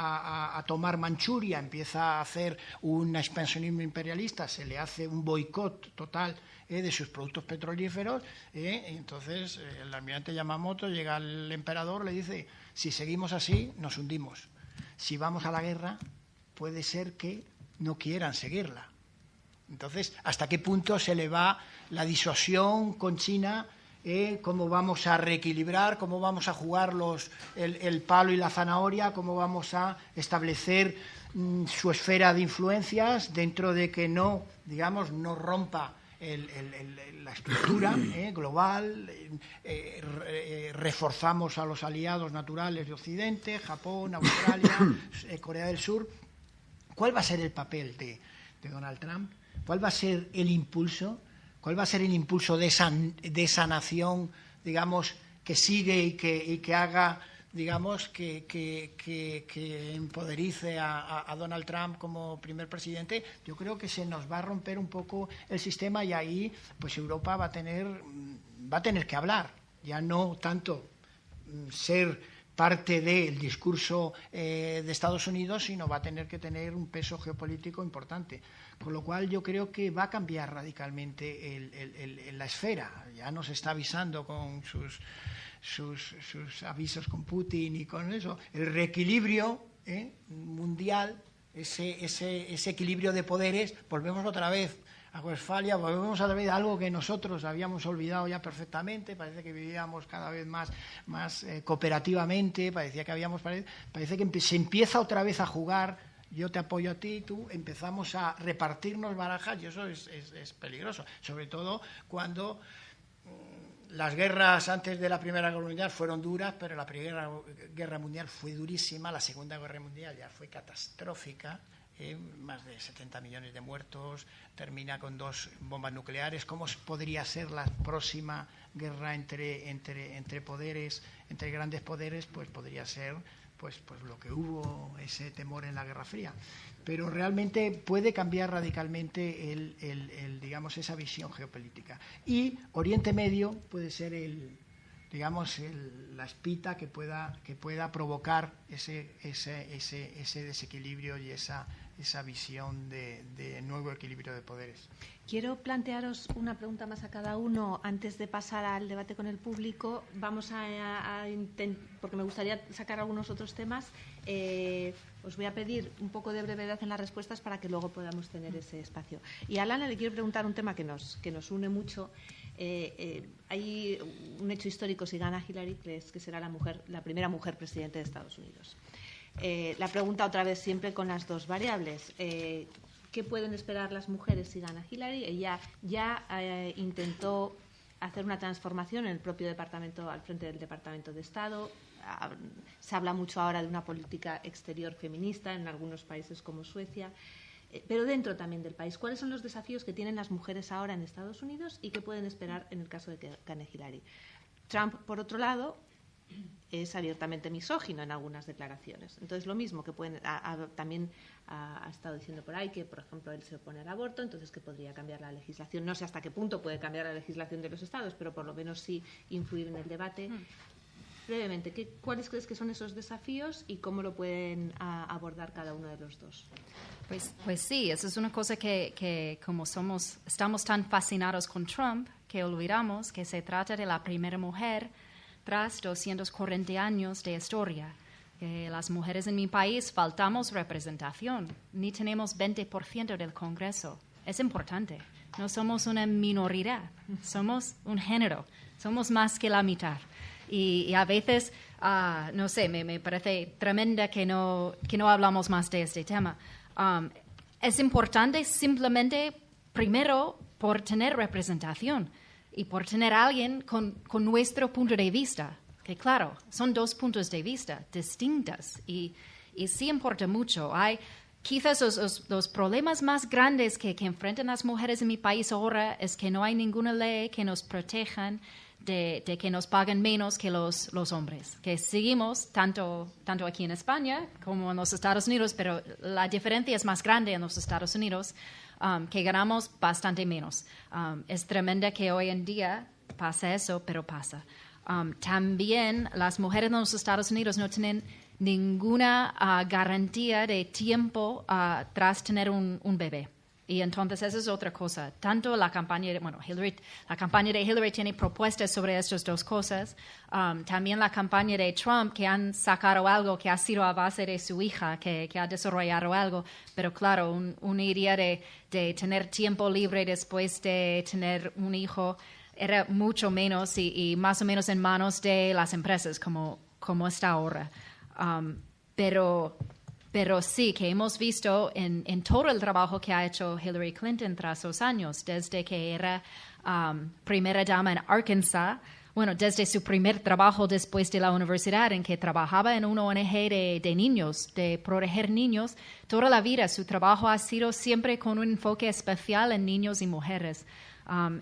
S3: a tomar Manchuria, empieza a hacer un expansionismo imperialista, se le hace un boicot total de sus productos petrolíferos, entonces el almirante Yamamoto llega al emperador, le dice: si seguimos así, nos hundimos. Si vamos a la guerra, puede ser que no quieran seguirla. Entonces, ¿hasta qué punto se le va la disuasión con China? ¿Cómo vamos a reequilibrar? ¿Cómo vamos a jugar el palo y la zanahoria? ¿Cómo vamos a establecer su esfera de influencias dentro de que no rompa la estructura global? Reforzamos a los aliados naturales de Occidente, Japón, Australia, Corea del Sur. ¿Cuál va a ser el papel de Donald Trump? ¿Cuál va a ser el impulso? ¿Cuál va a ser el impulso de esa nación, digamos, que sigue y que haga, digamos, que empoderice a Donald Trump como primer presidente? Yo creo que se nos va a romper un poco el sistema y ahí, pues Europa va a tener que hablar, ya no tanto ser parte del discurso de Estados Unidos, sino va a tener que tener un peso geopolítico importante. Con lo cual yo creo que va a cambiar radicalmente la esfera. Ya nos está avisando con sus avisos con Putin y con eso. El reequilibrio mundial, ese equilibrio de poderes, volvemos otra vez a Westfalia, volvemos a través de algo que nosotros habíamos olvidado ya perfectamente. Parece que vivíamos cada vez más cooperativamente, parece que se empieza otra vez a jugar, yo te apoyo a ti, tú, empezamos a repartirnos barajas, y eso es peligroso, sobre todo cuando las guerras antes de la Primera Guerra Mundial fueron duras, pero la Primera Guerra Mundial fue durísima, la Segunda Guerra Mundial ya fue catastrófica. Más de 70 millones de muertos, termina con 2 bombas nucleares. ¿Cómo podría ser la próxima guerra entre poderes, entre grandes poderes? Pues podría ser pues lo que hubo, ese temor en la Guerra Fría. Pero realmente puede cambiar radicalmente digamos, esa visión geopolítica. Y Oriente Medio puede ser la espita que pueda provocar ese desequilibrio y esa visión de nuevo equilibrio de poderes.
S1: Quiero plantearos una pregunta más a cada uno antes de pasar al debate con el público. Vamos a intentar, porque me gustaría sacar algunos otros temas. Os voy a pedir un poco de brevedad en las respuestas para que luego podamos tener ese espacio. Y a Alana le quiero preguntar un tema que nos une mucho. Hay un hecho histórico: si gana Hillary, que será la primera mujer presidente de Estados Unidos. La pregunta otra vez siempre con las dos variables. ¿Qué pueden esperar las mujeres si gana Hillary? Ella ya intentó hacer una transformación en el propio departamento, al frente del Departamento de Estado. Se habla mucho ahora de una política exterior feminista en algunos países como Suecia, pero dentro también del país. ¿Cuáles son los desafíos que tienen las mujeres ahora en Estados Unidos y qué pueden esperar en el caso de que gane Hillary? Trump, por otro lado, es abiertamente misógino en algunas declaraciones. Entonces, lo mismo que también ha estado diciendo por ahí que, por ejemplo, él se opone al aborto, entonces que podría cambiar la legislación. No sé hasta qué punto puede cambiar la legislación de los estados, pero por lo menos sí influir en el debate. Brevemente, ¿cuáles crees que son esos desafíos y cómo lo pueden abordar cada uno de los dos?
S2: Pues sí, eso es una cosa que como estamos tan fascinados con Trump, que olvidamos que se trata de la primera mujer tras 240 años de historia. Las mujeres en mi país faltamos representación, ni tenemos 20% del Congreso. Es importante. No somos una minoría, somos un género, somos más que la mitad. Y a veces, no sé, me parece tremenda que no hablamos más de este tema. Es importante simplemente, primero, por tener representación y por tener a alguien con nuestro punto de vista, que claro, son dos puntos de vista distintos y sí importa mucho. Hay quizás los problemas más grandes que enfrentan las mujeres en mi país ahora es que no hay ninguna ley que nos protejan de que nos paguen menos que los hombres, que seguimos tanto aquí en España como en los Estados Unidos, pero la diferencia es más grande en los Estados Unidos, que ganamos bastante menos. Es tremenda que hoy en día pasa eso, pero pasa. También las mujeres en los Estados Unidos no tienen ninguna garantía de tiempo tras tener un bebé. Y entonces esa es otra cosa. Tanto la campaña de Hillary tiene propuestas sobre estas dos cosas. También la campaña de Trump, que han sacado algo que ha sido a base de su hija, que ha desarrollado algo. Pero claro, una idea de tener tiempo libre después de tener un hijo era mucho menos y más o menos en manos de las empresas, como está ahora. Pero sí, que hemos visto en todo el trabajo que ha hecho Hillary Clinton tras los años, desde que era primera dama en Arkansas, desde su primer trabajo después de la universidad, en que trabajaba en una ONG de niños, de proteger niños, toda la vida su trabajo ha sido siempre con un enfoque especial en niños y mujeres.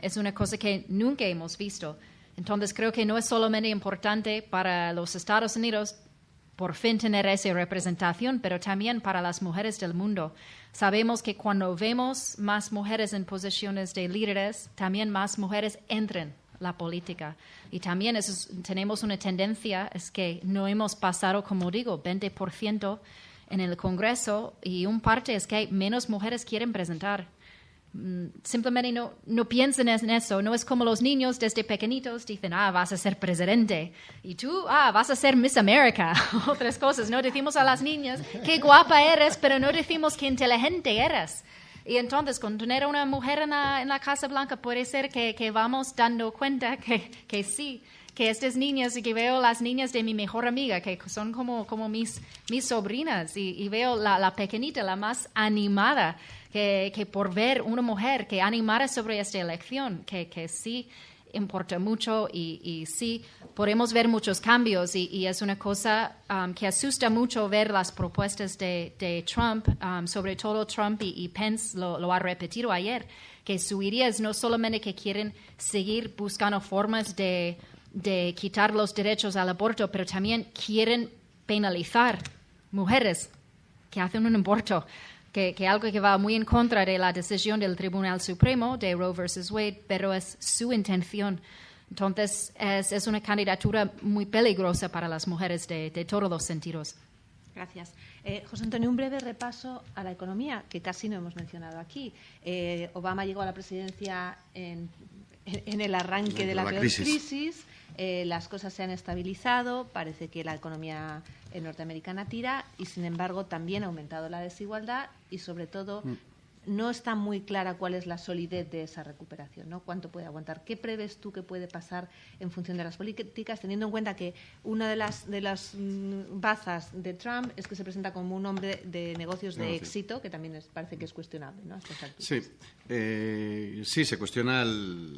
S2: Es una cosa que nunca hemos visto. Entonces creo que no es solamente importante para los Estados Unidos por fin tener esa representación, pero también para las mujeres del mundo. Sabemos que cuando vemos más mujeres en posiciones de líderes, también más mujeres entran en la política. Y también tenemos una tendencia, es que no hemos pasado, como digo, 20% en el Congreso, y un parte es que menos mujeres quieren presentar. Simplemente no piensen en eso. No es como los niños desde pequeñitos dicen, vas a ser presidente, y tú, vas a ser Miss America, otras cosas. No decimos a las niñas qué guapa eres, pero no decimos qué inteligente eres. Y entonces, con tener una mujer en la Casa Blanca, puede ser que vamos dando cuenta que sí, que estas niñas, y que veo las niñas de mi mejor amiga, que son como mis sobrinas, y veo la pequeñita, la más animada, que por ver una mujer que animara sobre esta elección, que sí importa mucho, y sí podemos ver muchos cambios, y es una cosa que asusta mucho ver las propuestas de Trump, sobre todo Trump, y Pence lo ha repetido ayer, que su idea es no solamente que quieren seguir buscando formas de quitar los derechos al aborto, pero también quieren penalizar mujeres que hacen un aborto, que algo que va muy en contra de la decisión del Tribunal Supremo de Roe versus Wade, pero es su intención. Entonces, es una candidatura muy peligrosa para las mujeres de todos los sentidos.
S1: Gracias. José Antonio, un breve repaso a la economía, que casi no hemos mencionado aquí. Obama llegó a la presidencia en el arranque de la peor crisis. Las cosas se han estabilizado, parece que la economía norteamericana tira, y sin embargo también ha aumentado la desigualdad, y sobre todo no está muy clara cuál es la solidez de esa recuperación, ¿no? ¿Cuánto puede aguantar? ¿Qué prevés tú que puede pasar en función de las políticas, teniendo en cuenta que una de las bazas de Trump es que se presenta como un hombre de negocios de éxito, que también parece que es cuestionable, ¿no?
S4: Sí, se cuestiona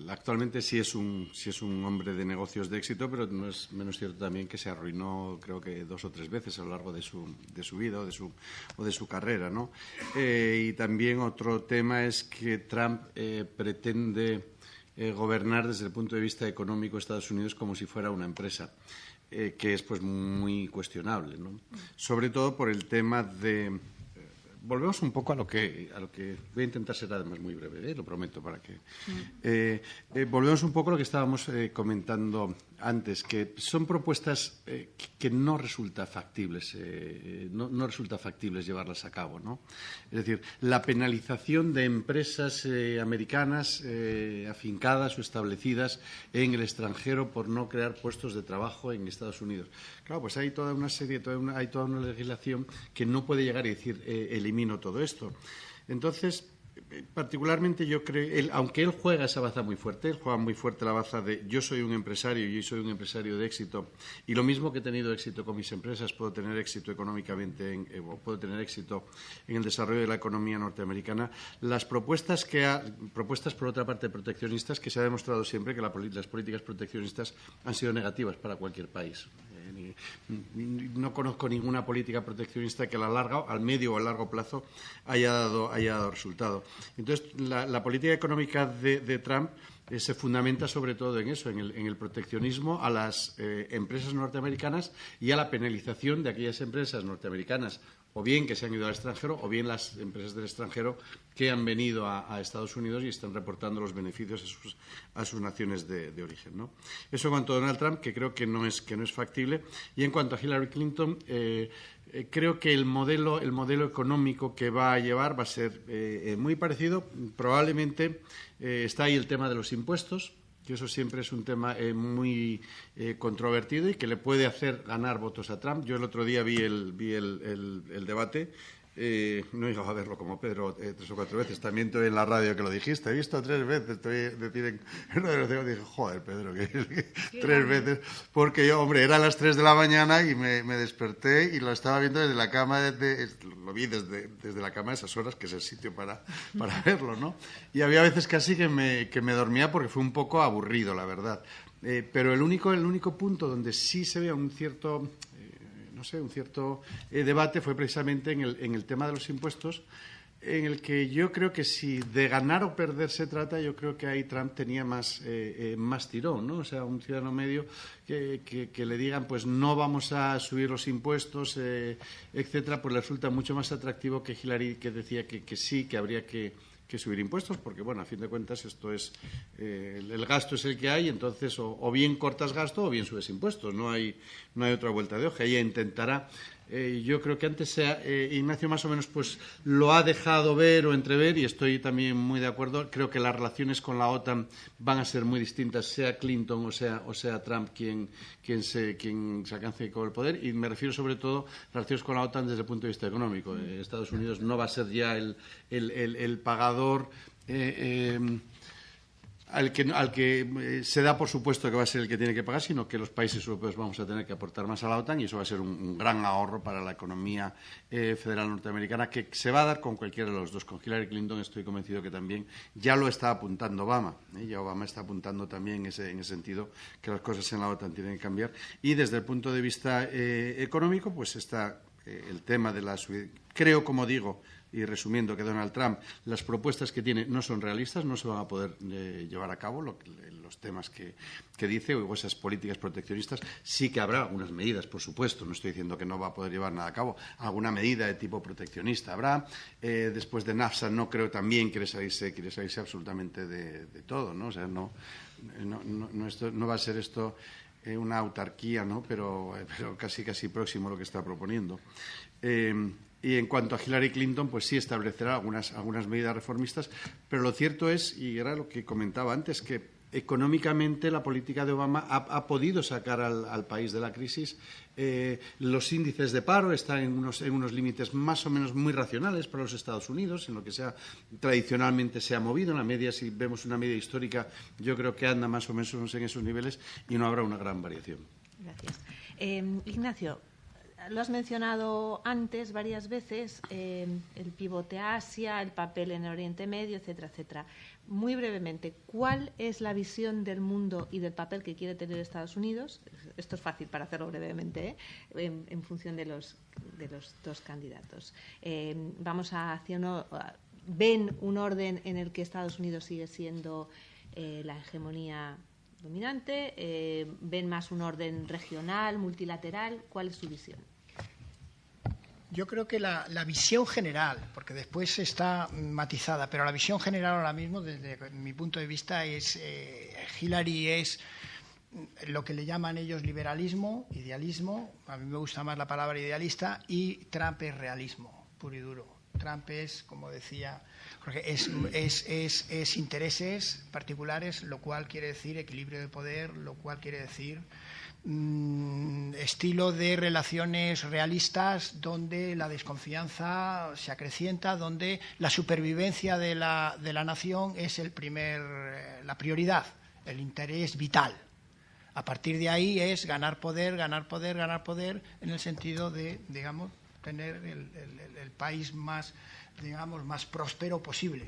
S4: actualmente si es un hombre de negocios de éxito, pero no es menos cierto también que se arruinó, creo que 2 o 3 veces a lo largo de su vida o de su carrera, ¿no? Y también otro tema es que Trump pretende gobernar desde el punto de vista económico Estados Unidos como si fuera una empresa, que es pues muy cuestionable, ¿no? Sobre todo por el tema de... Volvemos un poco a lo que voy a intentar ser además muy breve, lo prometo, para que volvemos un poco a lo que estábamos comentando antes, que son propuestas que no resulta factibles, no resulta factibles llevarlas a cabo, ¿no? Es decir, la penalización de empresas americanas afincadas o establecidas en el extranjero por no crear puestos de trabajo en Estados Unidos. Claro, pues hay toda una legislación que no puede llegar y decir elimino todo esto. Entonces, particularmente yo creo, aunque él juega esa baza muy fuerte, él juega muy fuerte la baza de yo soy un empresario y soy un empresario de éxito, y lo mismo que he tenido éxito con mis empresas, puedo tener éxito económicamente o puedo tener éxito en el desarrollo de la economía norteamericana. Las propuestas por otra parte proteccionistas, que se ha demostrado siempre que las políticas proteccionistas han sido negativas para cualquier país. No conozco ninguna política proteccionista que a la larga, al medio o a largo plazo haya dado resultado. Entonces, la política económica de Trump se fundamenta sobre todo en eso, en el proteccionismo a las empresas norteamericanas y a la penalización de aquellas empresas norteamericanas, o bien que se han ido al extranjero, o bien las empresas del extranjero que han venido a Estados Unidos y están reportando los beneficios a sus naciones de origen, ¿no? Eso en cuanto a Donald Trump, que creo que no es factible. Y en cuanto a Hillary Clinton, creo que el modelo económico que va a llevar va a ser muy parecido. Probablemente está ahí el tema de los impuestos, que eso siempre es un tema muy controvertido y que le puede hacer ganar votos a Trump. Yo el otro día vi el debate. No he llegado a verlo como Pedro 3 o 4 veces. También te oí en la radio que lo dijiste. He visto 3 veces. Te oí decir en uno de los debates. Dije, joder, Pedro, que 3 veces. Porque yo, hombre, era a las 3 de la mañana y me desperté y lo estaba viendo desde la cama. Lo vi desde la cama a esas horas, que es el sitio para verlo, ¿no? Y había veces casi que me dormía porque fue un poco aburrido, la verdad. Pero el único punto donde sí se veía un cierto debate fue precisamente en el tema de los impuestos, en el que yo creo que si de ganar o perder se trata, yo creo que ahí Trump tenía más tirón, ¿no? O sea, un ciudadano medio que le digan, pues no vamos a subir los impuestos, etcétera, pues le resulta mucho más atractivo que Hillary, que decía que sí, que habría que subir impuestos, porque, bueno, a fin de cuentas esto es el gasto es el que hay, entonces o bien cortas gasto o bien subes impuestos, no hay otra vuelta de hoja. Ella intentará, yo creo que antes Ignacio más o menos pues lo ha dejado ver o entrever, y estoy también muy de acuerdo. Creo que las relaciones con la OTAN van a ser muy distintas, sea Clinton o sea Trump quien se alcance con el poder, y me refiero sobre todo a relaciones con la OTAN desde el punto de vista económico. Estados Unidos no va a ser ya el pagador al que se da por supuesto que va a ser el que tiene que pagar, sino que los países europeos vamos a tener que aportar más a la OTAN, y eso va a ser un gran ahorro para la economía federal norteamericana, que se va a dar con cualquiera de los dos. Con Hillary Clinton estoy convencido que también ya lo está apuntando Obama, ya Obama está apuntando también en ese sentido, que las cosas en la OTAN tienen que cambiar. Y desde el punto de vista económico, pues está el tema de la subida. Creo, como digo, y resumiendo, que Donald Trump, las propuestas que tiene no son realistas, no se van a poder llevar a cabo los temas que dice, o esas políticas proteccionistas. Sí que habrá algunas medidas, por supuesto, no estoy diciendo que no va a poder llevar nada a cabo, alguna medida de tipo proteccionista habrá. Después de NAFTA no creo, también quiere salirse absolutamente de todo, ¿no? O sea, no va a ser esto una autarquía, ¿no? Pero casi próximo a lo que está proponiendo. Y en cuanto a Hillary Clinton, pues sí establecerá algunas medidas reformistas, pero lo cierto es, y era lo que comentaba antes, que económicamente la política de Obama ha podido sacar al país de la crisis. Los índices de paro están en unos límites más o menos muy racionales para los Estados Unidos, en lo que tradicionalmente se ha movido. En la media, si vemos una media histórica, yo creo que anda más o menos en esos niveles y no habrá una gran variación.
S1: Gracias. Ignacio, lo has mencionado antes varias veces, el pivote a Asia, el papel en Oriente Medio, etcétera, etcétera. Muy brevemente, ¿cuál es la visión del mundo y del papel que quiere tener Estados Unidos? Esto es fácil para hacerlo brevemente, en función de los dos candidatos. ¿Ven un orden en el que Estados Unidos sigue siendo la hegemonía dominante? ¿Ven más un orden regional, multilateral? ¿Cuál es su visión?
S3: Yo creo que la visión general, porque después está matizada, pero la visión general ahora mismo, desde mi punto de vista, es Hillary es lo que le llaman ellos liberalismo, idealismo. A mí me gusta más la palabra idealista, y Trump es realismo puro y duro. Trump es, como decía Jorge, es intereses particulares, lo cual quiere decir equilibrio de poder, lo cual quiere decir estilo de relaciones realistas donde la desconfianza se acrecienta, donde la supervivencia de la nación es la prioridad, el interés vital. A partir de ahí es ganar poder, en el sentido de, digamos, tener el país más próspero posible.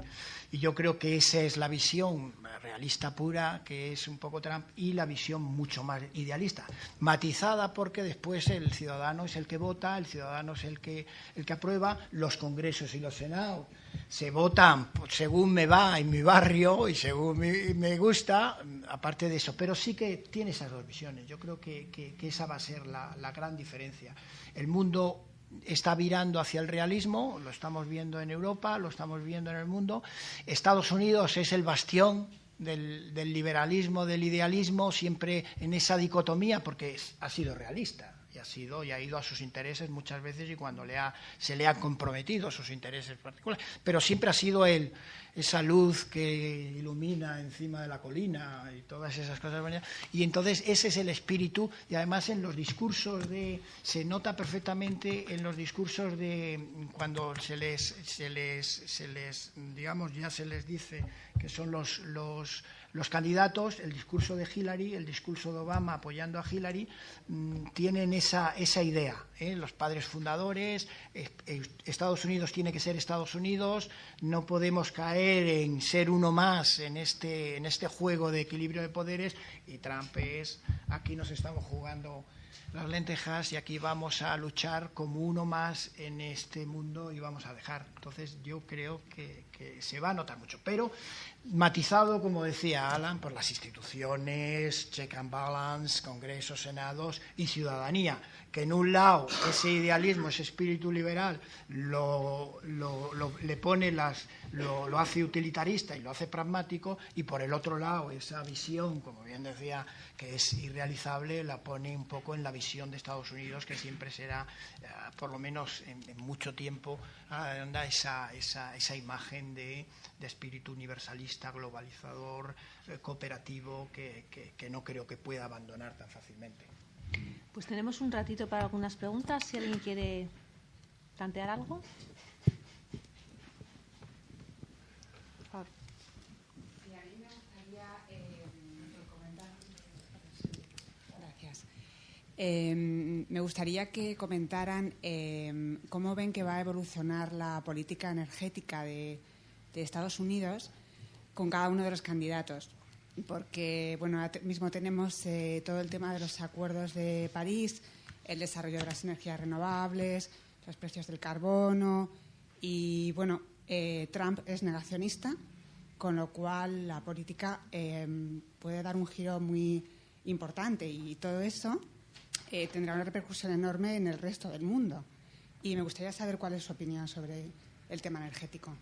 S3: Y yo creo que esa es la visión realista pura, que es un poco Trump, y la visión mucho más idealista, matizada porque después el ciudadano es el que vota, el ciudadano es el que aprueba. Los congresos y los senados se votan según me va en mi barrio y según me gusta, aparte de eso. Pero sí que tiene esas dos visiones. Yo creo que esa va a ser la gran diferencia. El mundo está virando hacia el realismo, lo estamos viendo en Europa, lo estamos viendo en el mundo. Estados Unidos es el bastión del liberalismo, del idealismo, siempre en esa dicotomía, porque ha sido realista. y ha ido a sus intereses muchas veces y cuando se le ha comprometido sus intereses particulares, pero siempre ha sido él esa luz que ilumina encima de la colina y todas esas cosas. Y entonces ese es el espíritu, y además en los discursos se nota perfectamente en los discursos cuando se les digamos, ya se les dice que son los candidatos, el discurso de Hillary, el discurso de Obama apoyando a Hillary, tienen esa idea, los padres fundadores, Estados Unidos tiene que ser Estados Unidos, no podemos caer en ser uno más en este juego de equilibrio de poderes, y Trump aquí nos estamos jugando las lentejas y aquí vamos a luchar como uno más en este mundo y vamos a dejar. Entonces yo creo que se va a notar mucho, pero matizado, como decía Alan, por las instituciones, check and balance, congresos, senados y ciudadanía, que en un lado ese idealismo, ese espíritu liberal le pone lo hace utilitarista y lo hace pragmático, y por el otro lado esa visión, como bien decía, que es irrealizable, la pone un poco en la visión de Estados Unidos, que siempre será, por lo menos en mucho tiempo, esa imagen de espíritu universalista, globalizador, cooperativo, que no creo que pueda abandonar tan fácilmente.
S1: Pues tenemos un ratito para algunas preguntas, si alguien quiere plantear algo. Por favor.
S6: Sí, a mí me gustaría comentar. Gracias. Me gustaría que comentaran cómo ven que va a evolucionar la política energética de Estados Unidos con cada uno de los candidatos. Porque, bueno, ahora mismo tenemos todo el tema de los acuerdos de París, el desarrollo de las energías renovables, los precios del carbono y, bueno, Trump es negacionista, con lo cual la política puede dar un giro muy importante y todo eso tendrá una repercusión enorme en el resto del mundo. Y me gustaría saber cuál es su opinión sobre el tema energético.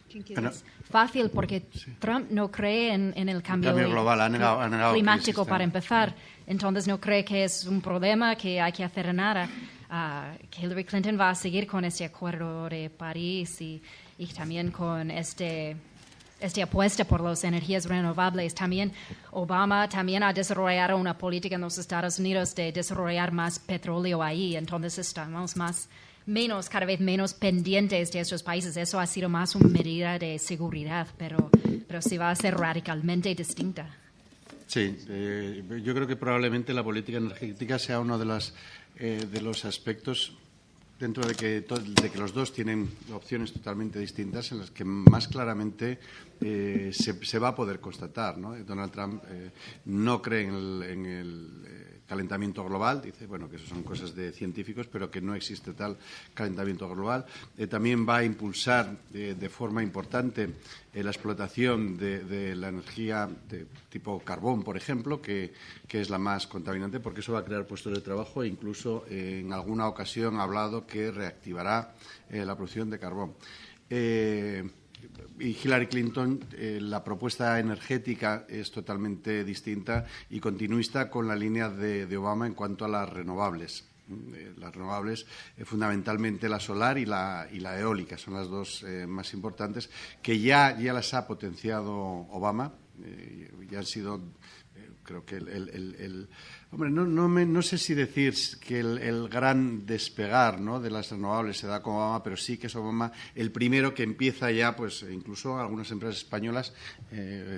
S2: Es fácil porque Trump no cree en el cambio
S4: global, ha negado
S2: climático para empezar. Entonces no cree que es un problema, que hay que hacer nada. Que Hillary Clinton va a seguir con este acuerdo de París y también con esta apuesta por las energías renovables. También Obama también ha desarrollado una política en los Estados Unidos de desarrollar más petróleo ahí. Entonces estamos cada vez menos pendientes de estos países. Eso ha sido más una medida de seguridad, pero sí va a ser radicalmente distinta.
S4: Sí, yo creo que probablemente la política energética sea uno de los aspectos, dentro de que los dos tienen opciones totalmente distintas, en las que más claramente se va a poder constatar, ¿no? Donald Trump no cree en el calentamiento global, dice que eso son cosas de científicos, pero que no existe tal calentamiento global. También va a impulsar de forma importante la explotación de la energía de tipo carbón, por ejemplo, que es la más contaminante, porque eso va a crear puestos de trabajo e incluso en alguna ocasión ha hablado que reactivará la producción de carbón. Y Hillary Clinton, la propuesta energética es totalmente distinta y continuista con la línea de Obama en cuanto a las renovables. Las renovables, fundamentalmente la solar y la eólica, son las dos más importantes, que ya las ha potenciado Obama. Ya han sido, creo que no sé si decir que el gran despegar, ¿no?, de las renovables se da con Obama, pero sí que es Obama el primero que empieza ya, pues incluso algunas empresas españolas,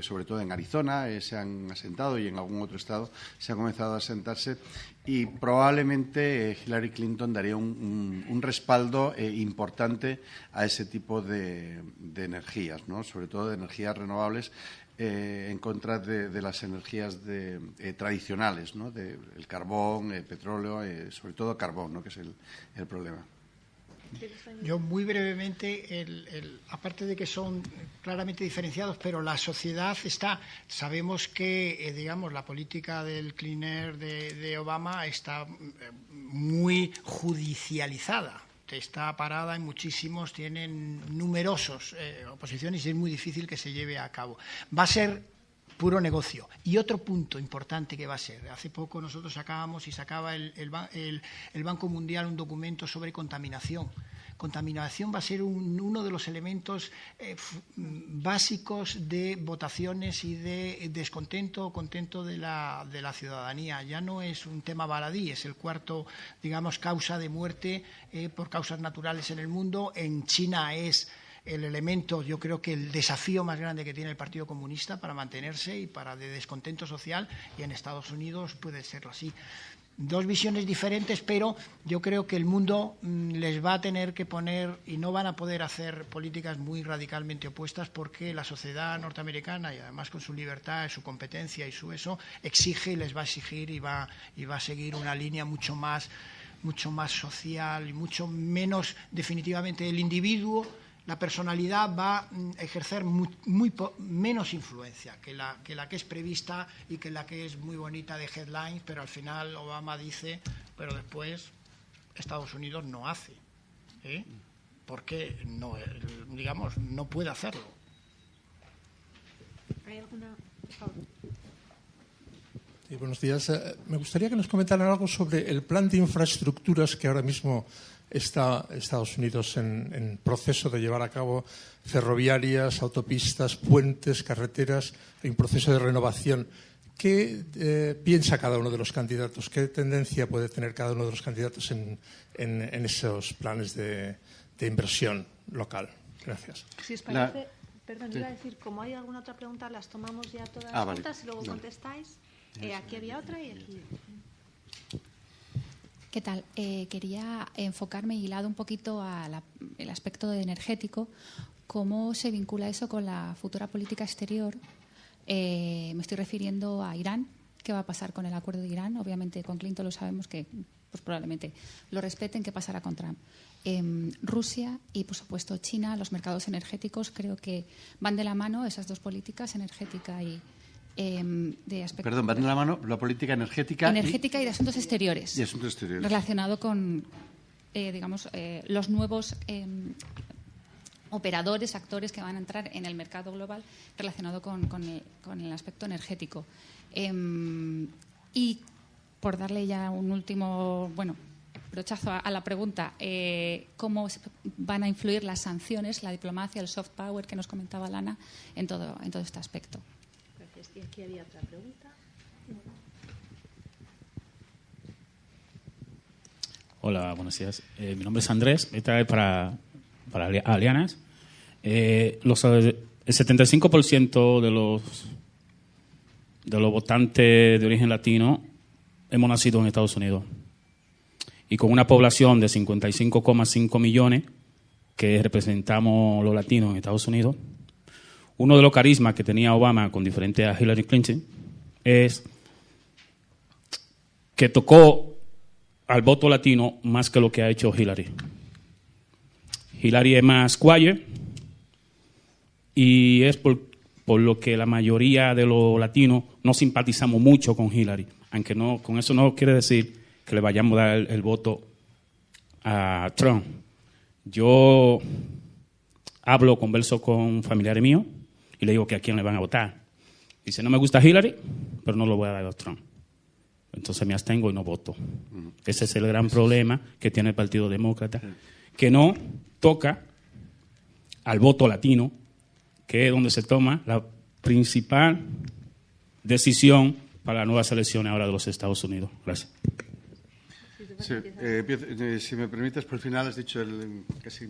S4: sobre todo en Arizona, se han asentado y en algún otro estado se han comenzado a asentarse, y probablemente Hillary Clinton daría un respaldo importante a ese tipo de energías, ¿no?, sobre todo de energías renovables, en contra de las energías tradicionales, ¿no?, el carbón, el petróleo, sobre todo carbón, ¿no?, que es el problema.
S3: Yo muy brevemente, aparte de que son claramente diferenciados, pero la sociedad sabemos que, digamos, la política del Clean Air de Obama está muy judicializada. Está parada en muchísimos, tienen numerosos oposiciones y es muy difícil que se lleve a cabo. Va a ser puro negocio. Y otro punto importante que va a ser, hace poco nosotros sacaba el Banco Mundial un documento sobre contaminación. Contaminación va a ser uno de los elementos básicos de votaciones y de descontento o contento de la ciudadanía. Ya no es un tema baladí, es el cuarto, digamos, causa de muerte por causas naturales en el mundo. En China es el elemento, yo creo que el desafío más grande que tiene el Partido Comunista para mantenerse y para de descontento social, y en Estados Unidos puede serlo así. Dos visiones diferentes, pero yo creo que el mundo les va a tener que poner, y no van a poder hacer políticas muy radicalmente opuestas, porque la sociedad norteamericana, y además con su libertad, su competencia y su eso, exige y les va a exigir y va a seguir una línea mucho más social y mucho menos definitivamente el individuo. La personalidad va a ejercer menos influencia que la que es prevista y que la que es muy bonita de headlines, pero al final Obama dice, pero después Estados Unidos no hace. Porque no, digamos, no puede hacerlo.
S1: ¿Hay alguna? Por favor.
S7: Sí, buenos días. Me gustaría que nos comentaran algo sobre el plan de infraestructuras que ahora mismo está Estados Unidos en proceso de llevar a cabo, ferroviarias, autopistas, puentes, carreteras, hay un proceso de renovación. ¿Qué piensa cada uno de los candidatos? ¿Qué tendencia puede tener cada uno de los candidatos en esos planes de inversión local? Gracias.
S1: Si os parece, perdón, iba a decir, como hay alguna otra pregunta, las tomamos ya todas juntas y luego contestáis. Aquí había otra y aquí.
S8: ¿Qué tal? Quería enfocarme y hilado un poquito el aspecto energético, cómo se vincula eso con la futura política exterior. Me estoy refiriendo a Irán. ¿Qué va a pasar con el acuerdo de Irán? Obviamente con Clinton lo sabemos que pues probablemente lo respeten. ¿Qué pasará con Trump? Rusia y, por supuesto, China, los mercados energéticos, creo que van de la mano esas dos políticas, energética y de aspecto.
S4: Perdón, van de la mano la política energética.
S8: Energética y de asuntos exteriores.
S4: Y asuntos exteriores.
S8: Relacionado con, los nuevos operadores, actores que van a entrar en el mercado global relacionado con el aspecto energético. Y por darle ya un último, brochazo a la pregunta, ¿cómo van a influir las sanciones, la diplomacia, el soft power que nos comentaba Lana en todo este aspecto?
S1: Gracias. Y aquí había otra pregunta.
S9: Hola, buenos días. Mi nombre es Andrés. Esta es para Alianas. El 75% de los votantes de origen latino hemos nacido en Estados Unidos. Y con una población de 55,5 millones que representamos los latinos en Estados Unidos, uno de los carismas que tenía Obama con diferente a Hillary Clinton es que tocó al voto latino más que lo que ha hecho Hillary. Hillary es más quiet y es por lo que la mayoría de los latinos no simpatizamos mucho con Hillary, aunque no, con eso no quiere decir que le vayamos a dar el voto a Trump. Yo converso con familiares míos y le digo que a quién le van a votar. Dice, no me gusta Hillary, pero no lo voy a dar a Trump. Entonces me abstengo y no voto. Ese es el gran problema que tiene el Partido Demócrata, que no toca al voto latino, que es donde se toma la principal decisión para las nuevas elecciones ahora de los Estados Unidos. Gracias.
S4: Sí, si me permites, por el final has dicho, casi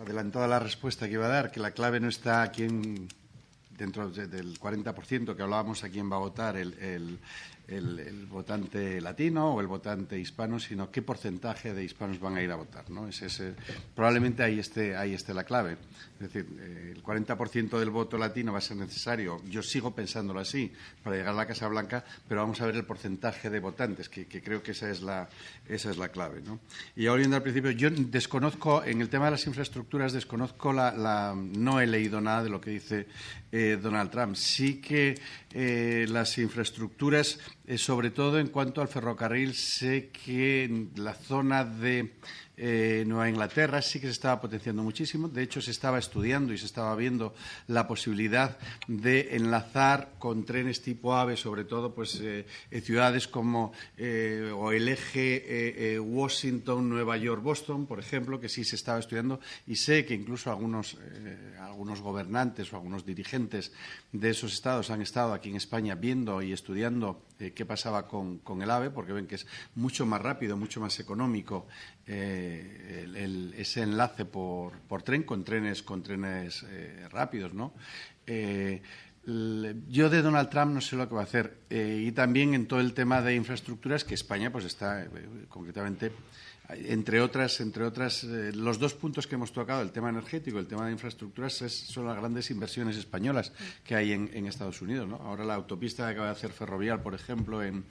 S4: adelantada la respuesta que iba a dar, que la clave no está aquí dentro del 40% que hablábamos a quién va a votar el votante latino o el votante hispano, sino qué porcentaje de hispanos van a ir a votar, ¿no? Probablemente ahí esté la clave. Es decir, el 40% del voto latino va a ser necesario, yo sigo pensándolo así, para llegar a la Casa Blanca, pero vamos a ver el porcentaje de votantes, que creo que esa es la clave, ¿no? Y ya volviendo al principio, yo desconozco, en el tema de las infraestructuras, no he leído nada de lo que dice Donald Trump. Sí que las infraestructuras, sobre todo en cuanto al ferrocarril, sé que en la zona de Nueva Inglaterra, sí que se estaba potenciando muchísimo. De hecho, se estaba estudiando y se estaba viendo la posibilidad de enlazar con trenes tipo AVE, sobre todo pues ciudades como o el eje Washington, Nueva York, Boston, por ejemplo, que sí se estaba estudiando, y sé que incluso algunos gobernantes o algunos dirigentes de esos estados han estado aquí en España viendo y estudiando qué pasaba con el AVE, porque ven que es mucho más rápido, mucho más económico ese enlace por tren con trenes rápidos, ¿no? Yo de Donald Trump no sé lo que va a hacer, y también en todo el tema de infraestructuras, que España pues está concretamente, entre otras los dos puntos que hemos tocado, el tema energético y el tema de infraestructuras, son las grandes inversiones españolas que hay en Estados Unidos, ¿no? Ahora la autopista que acaba de hacer Ferrovial, por ejemplo, en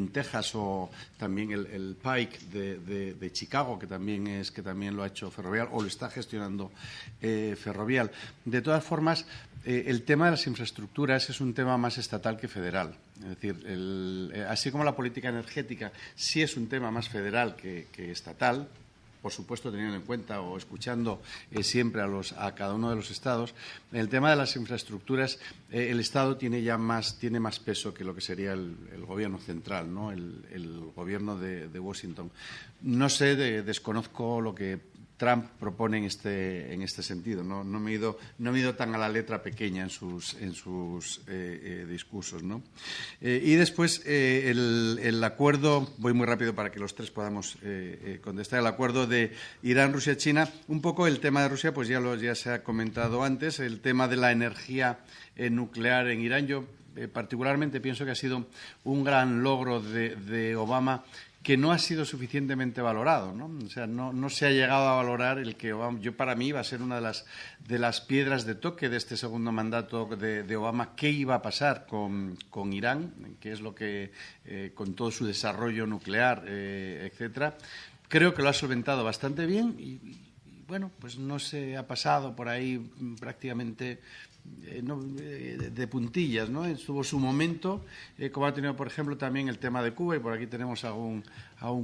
S4: Texas, o también el Pike de Chicago, que también lo ha hecho Ferrovial o lo está gestionando Ferrovial. De todas formas, el tema de las infraestructuras es un tema más estatal que federal. Es decir, así como la política energética sí es un tema más federal que estatal, por supuesto teniendo en cuenta o escuchando siempre a cada uno de los estados, en el tema de las infraestructuras el Estado tiene más peso que lo que sería el gobierno central, ¿no? El gobierno de Washington. No sé, desconozco lo que Trump propone en este sentido. No me he ido tan a la letra pequeña en sus discursos, ¿no? Y después el acuerdo, voy muy rápido para que los tres podamos contestar, el acuerdo de Irán, Rusia, China. Un poco el tema de Rusia, pues ya se ha comentado antes, el tema de la energía nuclear en Irán. Yo particularmente pienso que ha sido un gran logro de Obama, que no ha sido suficientemente valorado, ¿no? O sea, no se ha llegado a valorar el que Obama, para mí va a ser una de las piedras de toque de este segundo mandato de Obama, qué iba a pasar con Irán, qué es lo que, con todo su desarrollo nuclear, etcétera. Creo que lo ha solventado bastante bien y bueno, pues no se ha pasado por ahí prácticamente de puntillas, ¿no? Tuvo su momento, como ha tenido, por ejemplo, también el tema de Cuba, y por aquí tenemos a un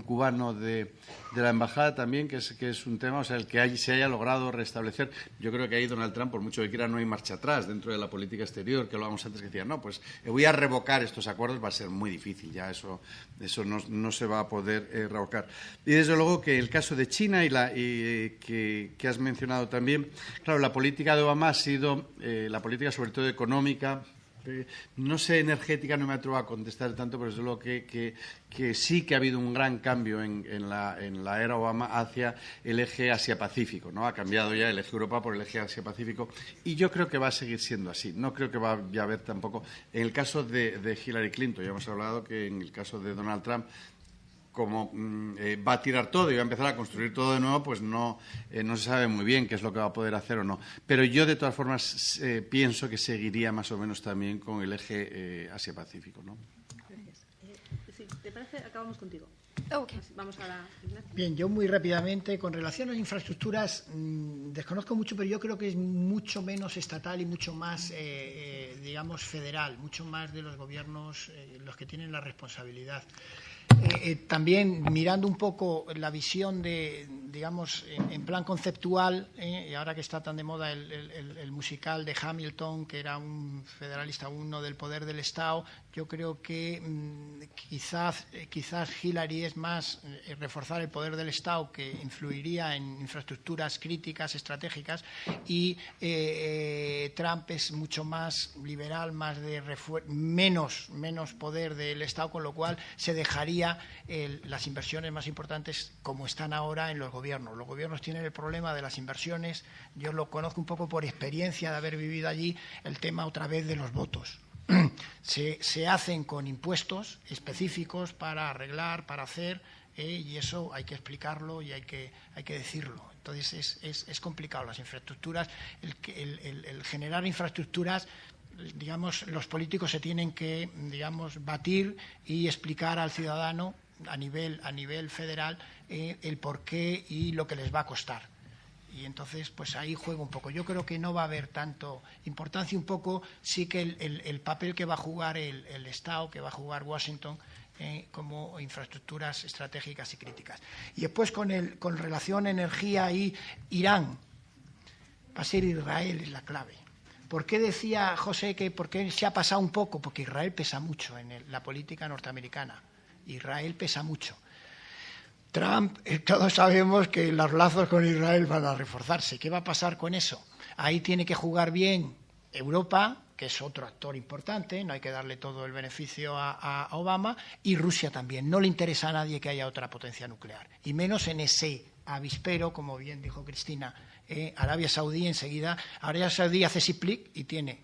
S4: cubano de la embajada también, que es un tema, o sea, el que se haya logrado restablecer. Yo creo que ahí Donald Trump, por mucho que quiera, no hay marcha atrás dentro de la política exterior, que hablábamos antes, que decía, no, pues voy a revocar estos acuerdos, va a ser muy difícil, ya eso no se va a poder revocar. Y desde luego que el caso de China que has mencionado también, claro, la política de Obama ha sido la política sobre todo económica, no sé, energética, no me atrevo a contestar tanto, pero desde luego que sí que ha habido un gran cambio en la era Obama hacia el eje Asia-Pacífico, ¿no? Ha cambiado ya el eje Europa por el eje Asia-Pacífico, y yo creo que va a seguir siendo así. No creo que vaya a haber tampoco. En el caso de Hillary Clinton, ya hemos hablado que en el caso de Donald Trump, como va a tirar todo y va a empezar a construir todo de nuevo, pues no se sabe muy bien qué es lo que va a poder hacer o no. Pero yo, de todas formas, pienso que seguiría más o menos también con el eje Asia-Pacífico, ¿no?
S1: Gracias. Si te parece, acabamos contigo.
S2: Okay.
S1: Vamos a la...
S3: Bien, yo muy rápidamente, con relación a las infraestructuras, desconozco mucho, pero yo creo que es mucho menos estatal y mucho más, digamos, federal, mucho más de los gobiernos los que tienen la responsabilidad. También mirando un poco la visión de, digamos, en plan conceptual, y ahora que está tan de moda el musical de Hamilton, que era un federalista uno del poder del Estado, yo creo que quizás Hillary es más reforzar el poder del Estado, que influiría en infraestructuras críticas, estratégicas, y Trump es mucho más liberal, más de menos poder del Estado, con lo cual se dejaría las inversiones más importantes como están ahora en los gobiernos. Los gobiernos tienen el problema de las inversiones. Yo lo conozco un poco por experiencia de haber vivido allí, el tema otra vez de los votos. Se hacen con impuestos específicos para arreglar, para hacer, y eso hay que explicarlo y hay que decirlo. Entonces es complicado las infraestructuras, el generar infraestructuras. Digamos, los políticos se tienen que, digamos, batir y explicar al ciudadano a nivel federal el porqué y lo que les va a costar. Y entonces, pues ahí juega un poco. Yo creo que no va a haber tanto importancia, un poco sí que el papel que va a jugar el Estado, que va a jugar Washington, como infraestructuras estratégicas y críticas. Y después con relación a energía y Irán, va a ser Israel es la clave. ¿Por qué decía José que por qué se ha pasado un poco? Porque Israel pesa mucho en la política norteamericana. Israel pesa mucho. Trump, todos sabemos que los lazos con Israel van a reforzarse. ¿Qué va a pasar con eso? Ahí tiene que jugar bien Europa, que es otro actor importante, no hay que darle todo el beneficio a Obama, y Rusia también. No le interesa a nadie que haya otra potencia nuclear, y menos en ese avispero, como bien dijo Cristina, Arabia Saudí enseguida. Arabia Saudí hace Siplik y tiene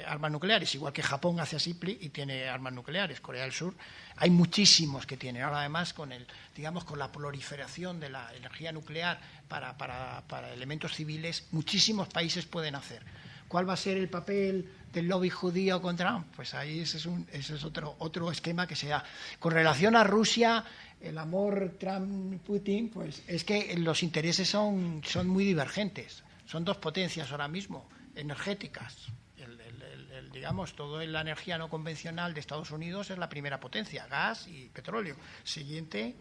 S3: armas nucleares, igual que Japón hace Siplik y tiene armas nucleares, Corea del Sur. Hay muchísimos que tienen. Ahora, además, con la proliferación de la energía nuclear para elementos civiles, muchísimos países pueden hacer. ¿Cuál va a ser el papel del lobby judío con Trump? Pues ahí ese es otro esquema que se da. Con relación a Rusia, el amor Trump-Putin, pues es que los intereses son muy divergentes. Son dos potencias ahora mismo, energéticas. Digamos, toda la energía no convencional de Estados Unidos es la primera potencia, gas y petróleo. Siguiente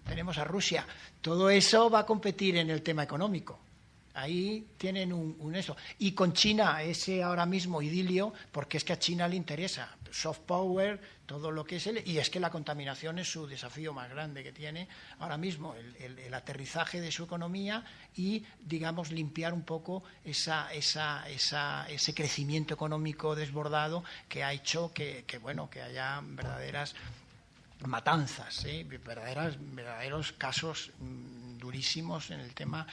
S3: tenemos a Rusia. Todo eso va a competir en el tema económico. Ahí tienen un eso. Y con China, ese ahora mismo idilio, porque es que a China le interesa soft power, todo lo que es y es que la contaminación es su desafío más grande que tiene ahora mismo, el aterrizaje de su economía y, digamos, limpiar un poco ese crecimiento económico desbordado que ha hecho que haya verdaderas matanzas, verdaderos casos durísimos en el tema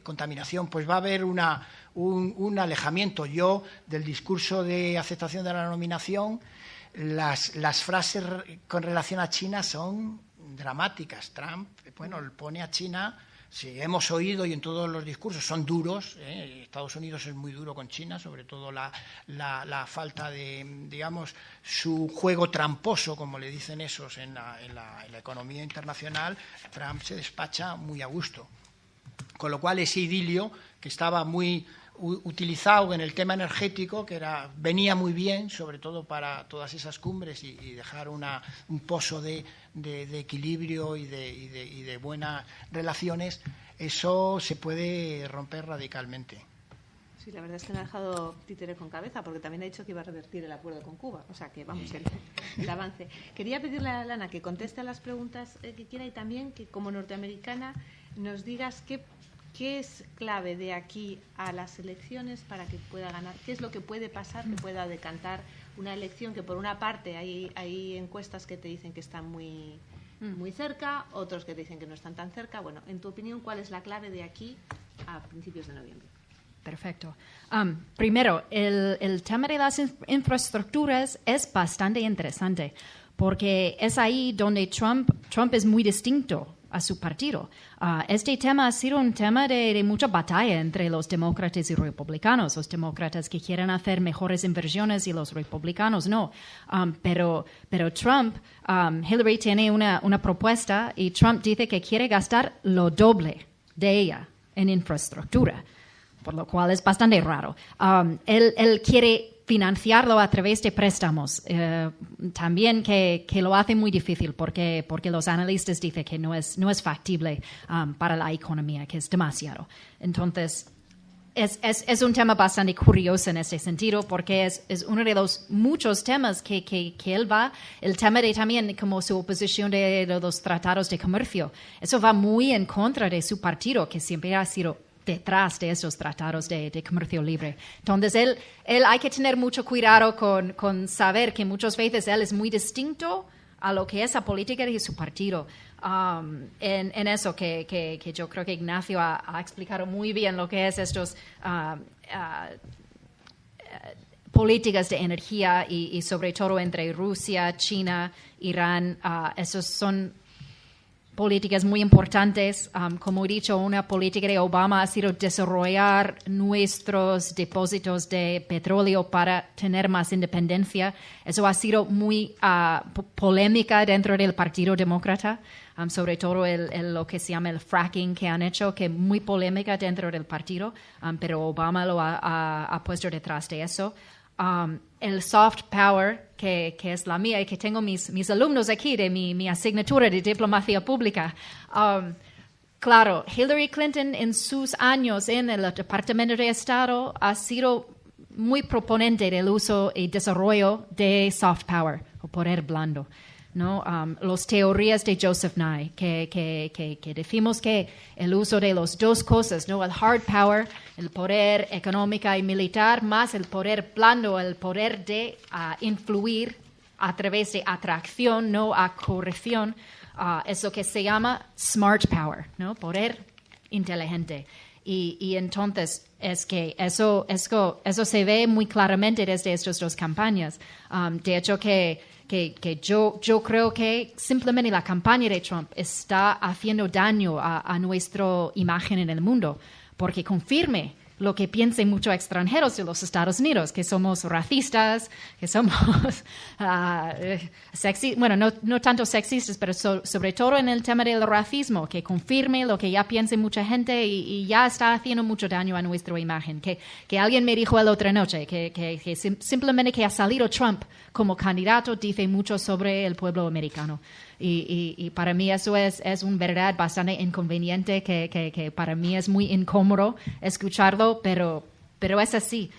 S3: contaminación. Pues va a haber un alejamiento. Yo, del discurso de aceptación de la nominación, las frases con relación a China son dramáticas. Trump, pone a China, si hemos oído y en todos los discursos son duros, Estados Unidos es muy duro con China, sobre todo la falta de, digamos, su juego tramposo, como le dicen esos en la economía internacional. Trump se despacha muy a gusto. Con lo cual ese idilio que estaba muy utilizado en el tema energético, que venía muy bien, sobre todo para todas esas cumbres y dejar un pozo de equilibrio y de buenas relaciones, eso se puede romper radicalmente.
S1: Sí, la verdad es que me ha dejado títere con cabeza, porque también ha dicho que iba a revertir el acuerdo con Cuba. O sea que vamos, el avance. Quería pedirle a Lana que conteste a las preguntas que quiera y también que, como norteamericana, nos digas qué es clave de aquí a las elecciones para que pueda ganar. ¿Qué es lo que puede pasar que pueda decantar una elección que, por una parte, hay encuestas que te dicen que están muy cerca, otros que te dicen que no están tan cerca? Bueno, en tu opinión, ¿cuál es la clave de aquí a principios de noviembre?
S2: Perfecto. Primero, el tema de las infraestructuras es bastante interesante porque es ahí donde Trump es muy distinto a su partido. Este tema ha sido un tema de mucha batalla entre los demócratas y republicanos. Los demócratas que quieren hacer mejores inversiones y los republicanos no. Pero Trump, Hillary tiene una propuesta y Trump dice que quiere gastar lo doble de ella en infraestructura, por lo cual es bastante raro. Él quiere financiarlo a través de préstamos, también que lo hace muy difícil porque los analistas dicen que no es factible para la economía, que es demasiado. Entonces, es un tema bastante curioso en ese sentido porque es uno de los muchos temas que él va, el tema de también como su oposición de los tratados de comercio. Eso va muy en contra de su partido, que siempre ha sido detrás de esos tratados de comercio libre. Entonces, él hay que tener mucho cuidado con saber que muchas veces él es muy distinto a lo que es la política de su partido. En eso que yo creo que Ignacio ha explicado muy bien lo que es estos políticas de energía y sobre todo entre Rusia, China, Irán. Esos son políticas muy importantes. Como he dicho, una política de Obama ha sido desarrollar nuestros depósitos de petróleo para tener más independencia. Eso ha sido muy polémica dentro del Partido Demócrata, sobre todo lo que se llama el fracking que han hecho, que es muy polémica dentro del partido, pero Obama lo ha puesto detrás de eso. el soft power, que es la mía y que tengo mis alumnos aquí de mi asignatura de diplomacia pública. Claro, Hillary Clinton en sus años en el Departamento de Estado ha sido muy proponente del uso y desarrollo de soft power, o poder blando, ¿no? Las teorías de Joseph Nye, que decimos que el uso de las dos cosas, ¿no? El hard power, el poder económico y militar, más el poder blando, el poder de influir a través de atracción, no a corrección, es lo que se llama smart power, ¿no? Poder inteligente. Y entonces es que eso se ve muy claramente desde estas dos campañas. De hecho, que yo creo que simplemente la campaña de Trump está haciendo daño a nuestra imagen en el mundo, porque confirme lo que piensan muchos extranjeros de los Estados Unidos, que somos racistas, que somos sexistas, bueno, no tanto sexistas, pero sobre todo en el tema del racismo, que confirme lo que ya piensa mucha gente y ya está haciendo mucho daño a nuestra imagen. Que alguien me dijo la otra noche que simplemente que ha salido Trump como candidato dice mucho sobre el pueblo americano. Y para mí eso es un verdad bastante inconveniente, que para mí es muy incómodo escucharlo, pero es así.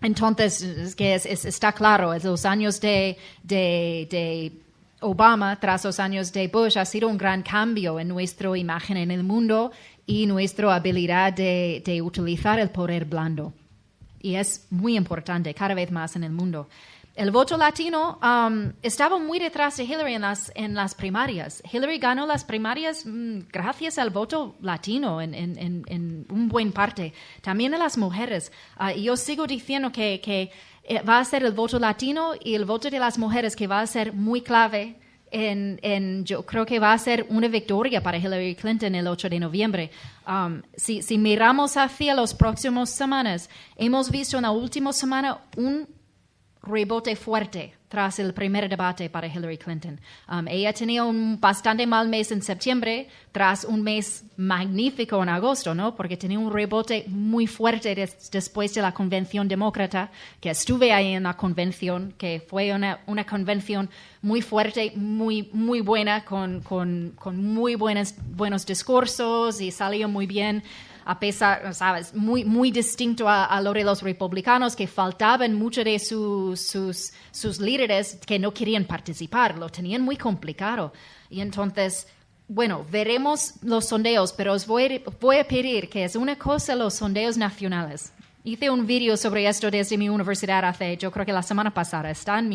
S2: Entonces, es que está claro, los años de Obama tras los años de Bush ha sido un gran cambio en nuestra imagen en el mundo y nuestra habilidad de utilizar el poder blando. Y es muy importante cada vez más en el mundo. El voto latino estaba muy detrás de Hillary en las primarias. Hillary ganó las primarias gracias al voto latino en un buen parte. También de las mujeres. Yo sigo diciendo que va a ser el voto latino y el voto de las mujeres que va a ser muy clave. Yo creo que va a ser una victoria para Hillary Clinton el 8 de noviembre. Si miramos hacia las próximas semanas, hemos visto en la última semana un rebote fuerte tras el primer debate para Hillary Clinton. Ella tenía un bastante mal mes en septiembre, tras un mes magnífico en agosto, ¿no? Porque tenía un rebote muy fuerte después de la convención demócrata, que estuve ahí en la convención, que fue una convención muy fuerte, muy, muy buena, con muy buenos discursos y salió muy bien. A pesar, sabes, muy distinto a lo de los republicanos, que faltaban mucho de sus líderes que no querían participar, lo tenían muy complicado. Y entonces, bueno, veremos los sondeos, pero os voy a pedir que es una cosa los sondeos nacionales. Hice un vídeo sobre esto desde mi universidad yo creo que la semana pasada, está en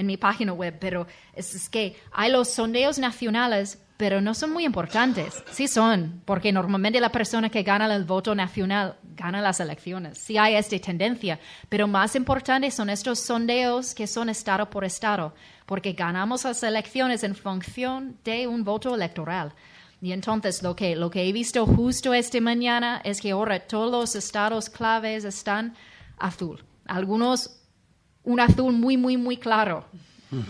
S2: mi página web, pero es que hay los sondeos nacionales, pero no son muy importantes. Sí son, porque normalmente la persona que gana el voto nacional gana las elecciones. Sí hay esta tendencia, pero más importantes son estos sondeos que son estado por estado, porque ganamos las elecciones en función de un voto electoral. Y entonces lo que he visto justo esta mañana es que ahora todos los estados claves están azul. Algunos un azul muy, muy, muy claro.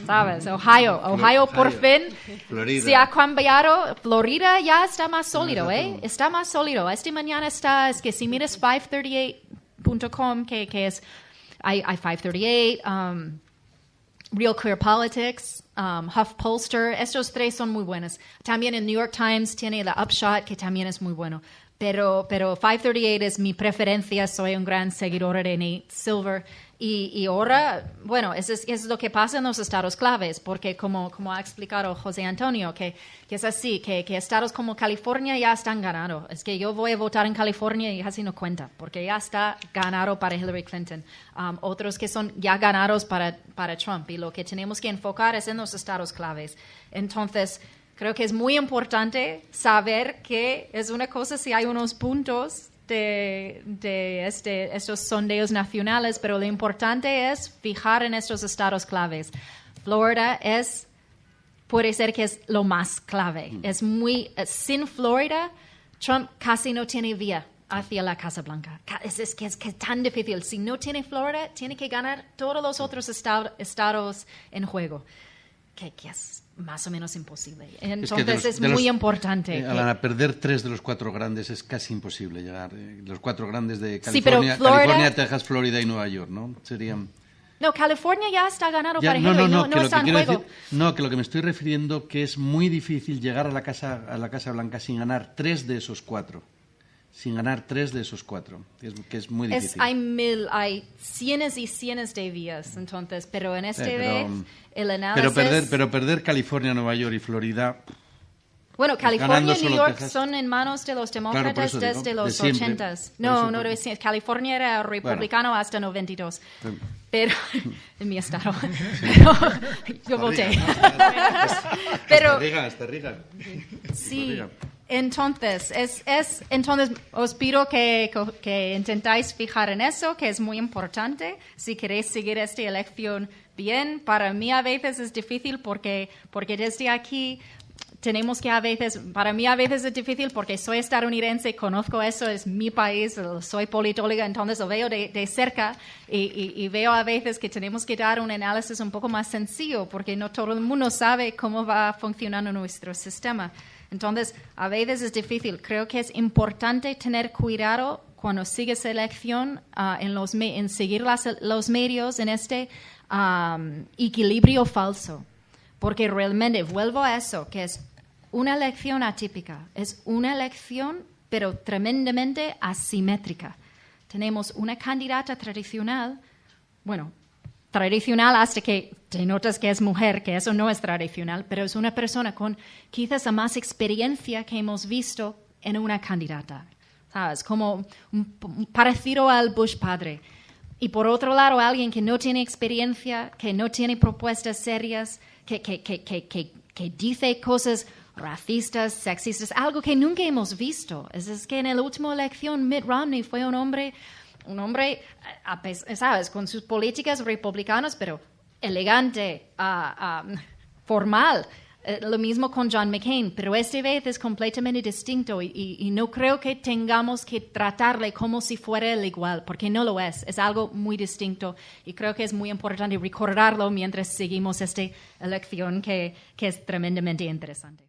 S2: ¿Sabes? Ohio por fin
S4: Florida.
S2: Se ha cambiado. Florida ya está más sólido, ¿eh? Está más sólido. Esta mañana es que si miras 538.com, que es, hay 538, Real Clear Politics, HuffPolster, estos tres son muy buenos. También el New York Times tiene la Upshot, que también es muy bueno. Pero 538 es mi preferencia, soy un gran seguidor de Nate Silver. Y ahora, bueno, eso es lo que pasa en los estados claves, porque como ha explicado José Antonio, que es así, que estados como California ya están ganando. Es que yo voy a votar en California y casi no cuenta, porque ya está ganado para Hillary Clinton. Otros que son ya ganados para Trump, y lo que tenemos que enfocar es en los estados claves. Entonces, creo que es muy importante saber que es una cosa si hay unos puntos de estos sondeos nacionales, pero lo importante es fijar en estos estados claves. Florida puede ser que es lo más clave. Sin Florida, Trump casi no tiene vía hacia la Casa Blanca. Es que es tan difícil. Si no tiene Florida, tiene que ganar todos los otros estados en juego, que es más o menos imposible. Entonces es muy importante.
S4: Alana, perder 3 de los 4 grandes es casi imposible llegar. Los 4 grandes de California,
S2: sí, pero Florida,
S4: California, Texas, Florida y Nueva York, ¿no? Serían...
S2: No, California ya está ganado
S4: Ya,
S2: para Hillary, no
S4: que lo
S2: está
S4: que
S2: en
S4: quiero
S2: juego.
S4: decir, que lo que me estoy refiriendo que es muy difícil llegar a la Casa Blanca sin ganar 3 de esos 4. Sin ganar 3 de esos 4, que es muy difícil.
S2: Hay cientos y cientos de vías, entonces, pero en este vez el análisis...
S4: Pero perder California, Nueva York y Florida...
S2: Bueno, California
S4: ganando
S2: y New
S4: solo
S2: York
S4: Texas.
S2: son en manos de los demócratas
S4: Claro, por eso digo,
S2: desde
S4: de
S2: los
S4: siempre.
S2: 80s.
S4: Por eso,
S2: No, California era republicano hasta 92. Pero, en mi estado. Pero, yo voté. Pero,
S4: Hasta Reagan.
S2: sí, entonces, entonces os pido que intentáis fijar en eso, que es muy importante. Si queréis seguir esta elección bien, para mí a veces es difícil porque desde aquí tenemos que para mí a veces es difícil porque soy estadounidense, conozco eso, es mi país, soy politóloga, entonces lo veo de cerca y veo a veces que tenemos que dar un análisis un poco más sencillo porque no todo el mundo sabe cómo va funcionando nuestro sistema. Entonces, a veces es difícil. Creo que es importante tener cuidado cuando sigues elección en seguir los medios en este equilibrio falso. Porque realmente vuelvo a eso, que es una elección atípica. Es una elección, pero tremendamente asimétrica. Tenemos una candidata tradicional, tradicional hasta que te notas que es mujer, que eso no es tradicional, pero es una persona con quizás la más experiencia que hemos visto en una candidata. ¿Sabes? Como parecido al Bush padre. Y por otro lado, alguien que no tiene experiencia, que no tiene propuestas serias, que dice cosas racistas, sexistas, algo que nunca hemos visto. Es que en la última elección Mitt Romney fue un hombre, ¿sabes? Con sus políticas republicanas, pero elegante, formal. Lo mismo con John McCain, pero esta vez es completamente distinto y no creo que tengamos que tratarle como si fuera el igual, porque no lo es algo muy distinto y creo que es muy importante recordarlo mientras seguimos esta elección que es tremendamente interesante.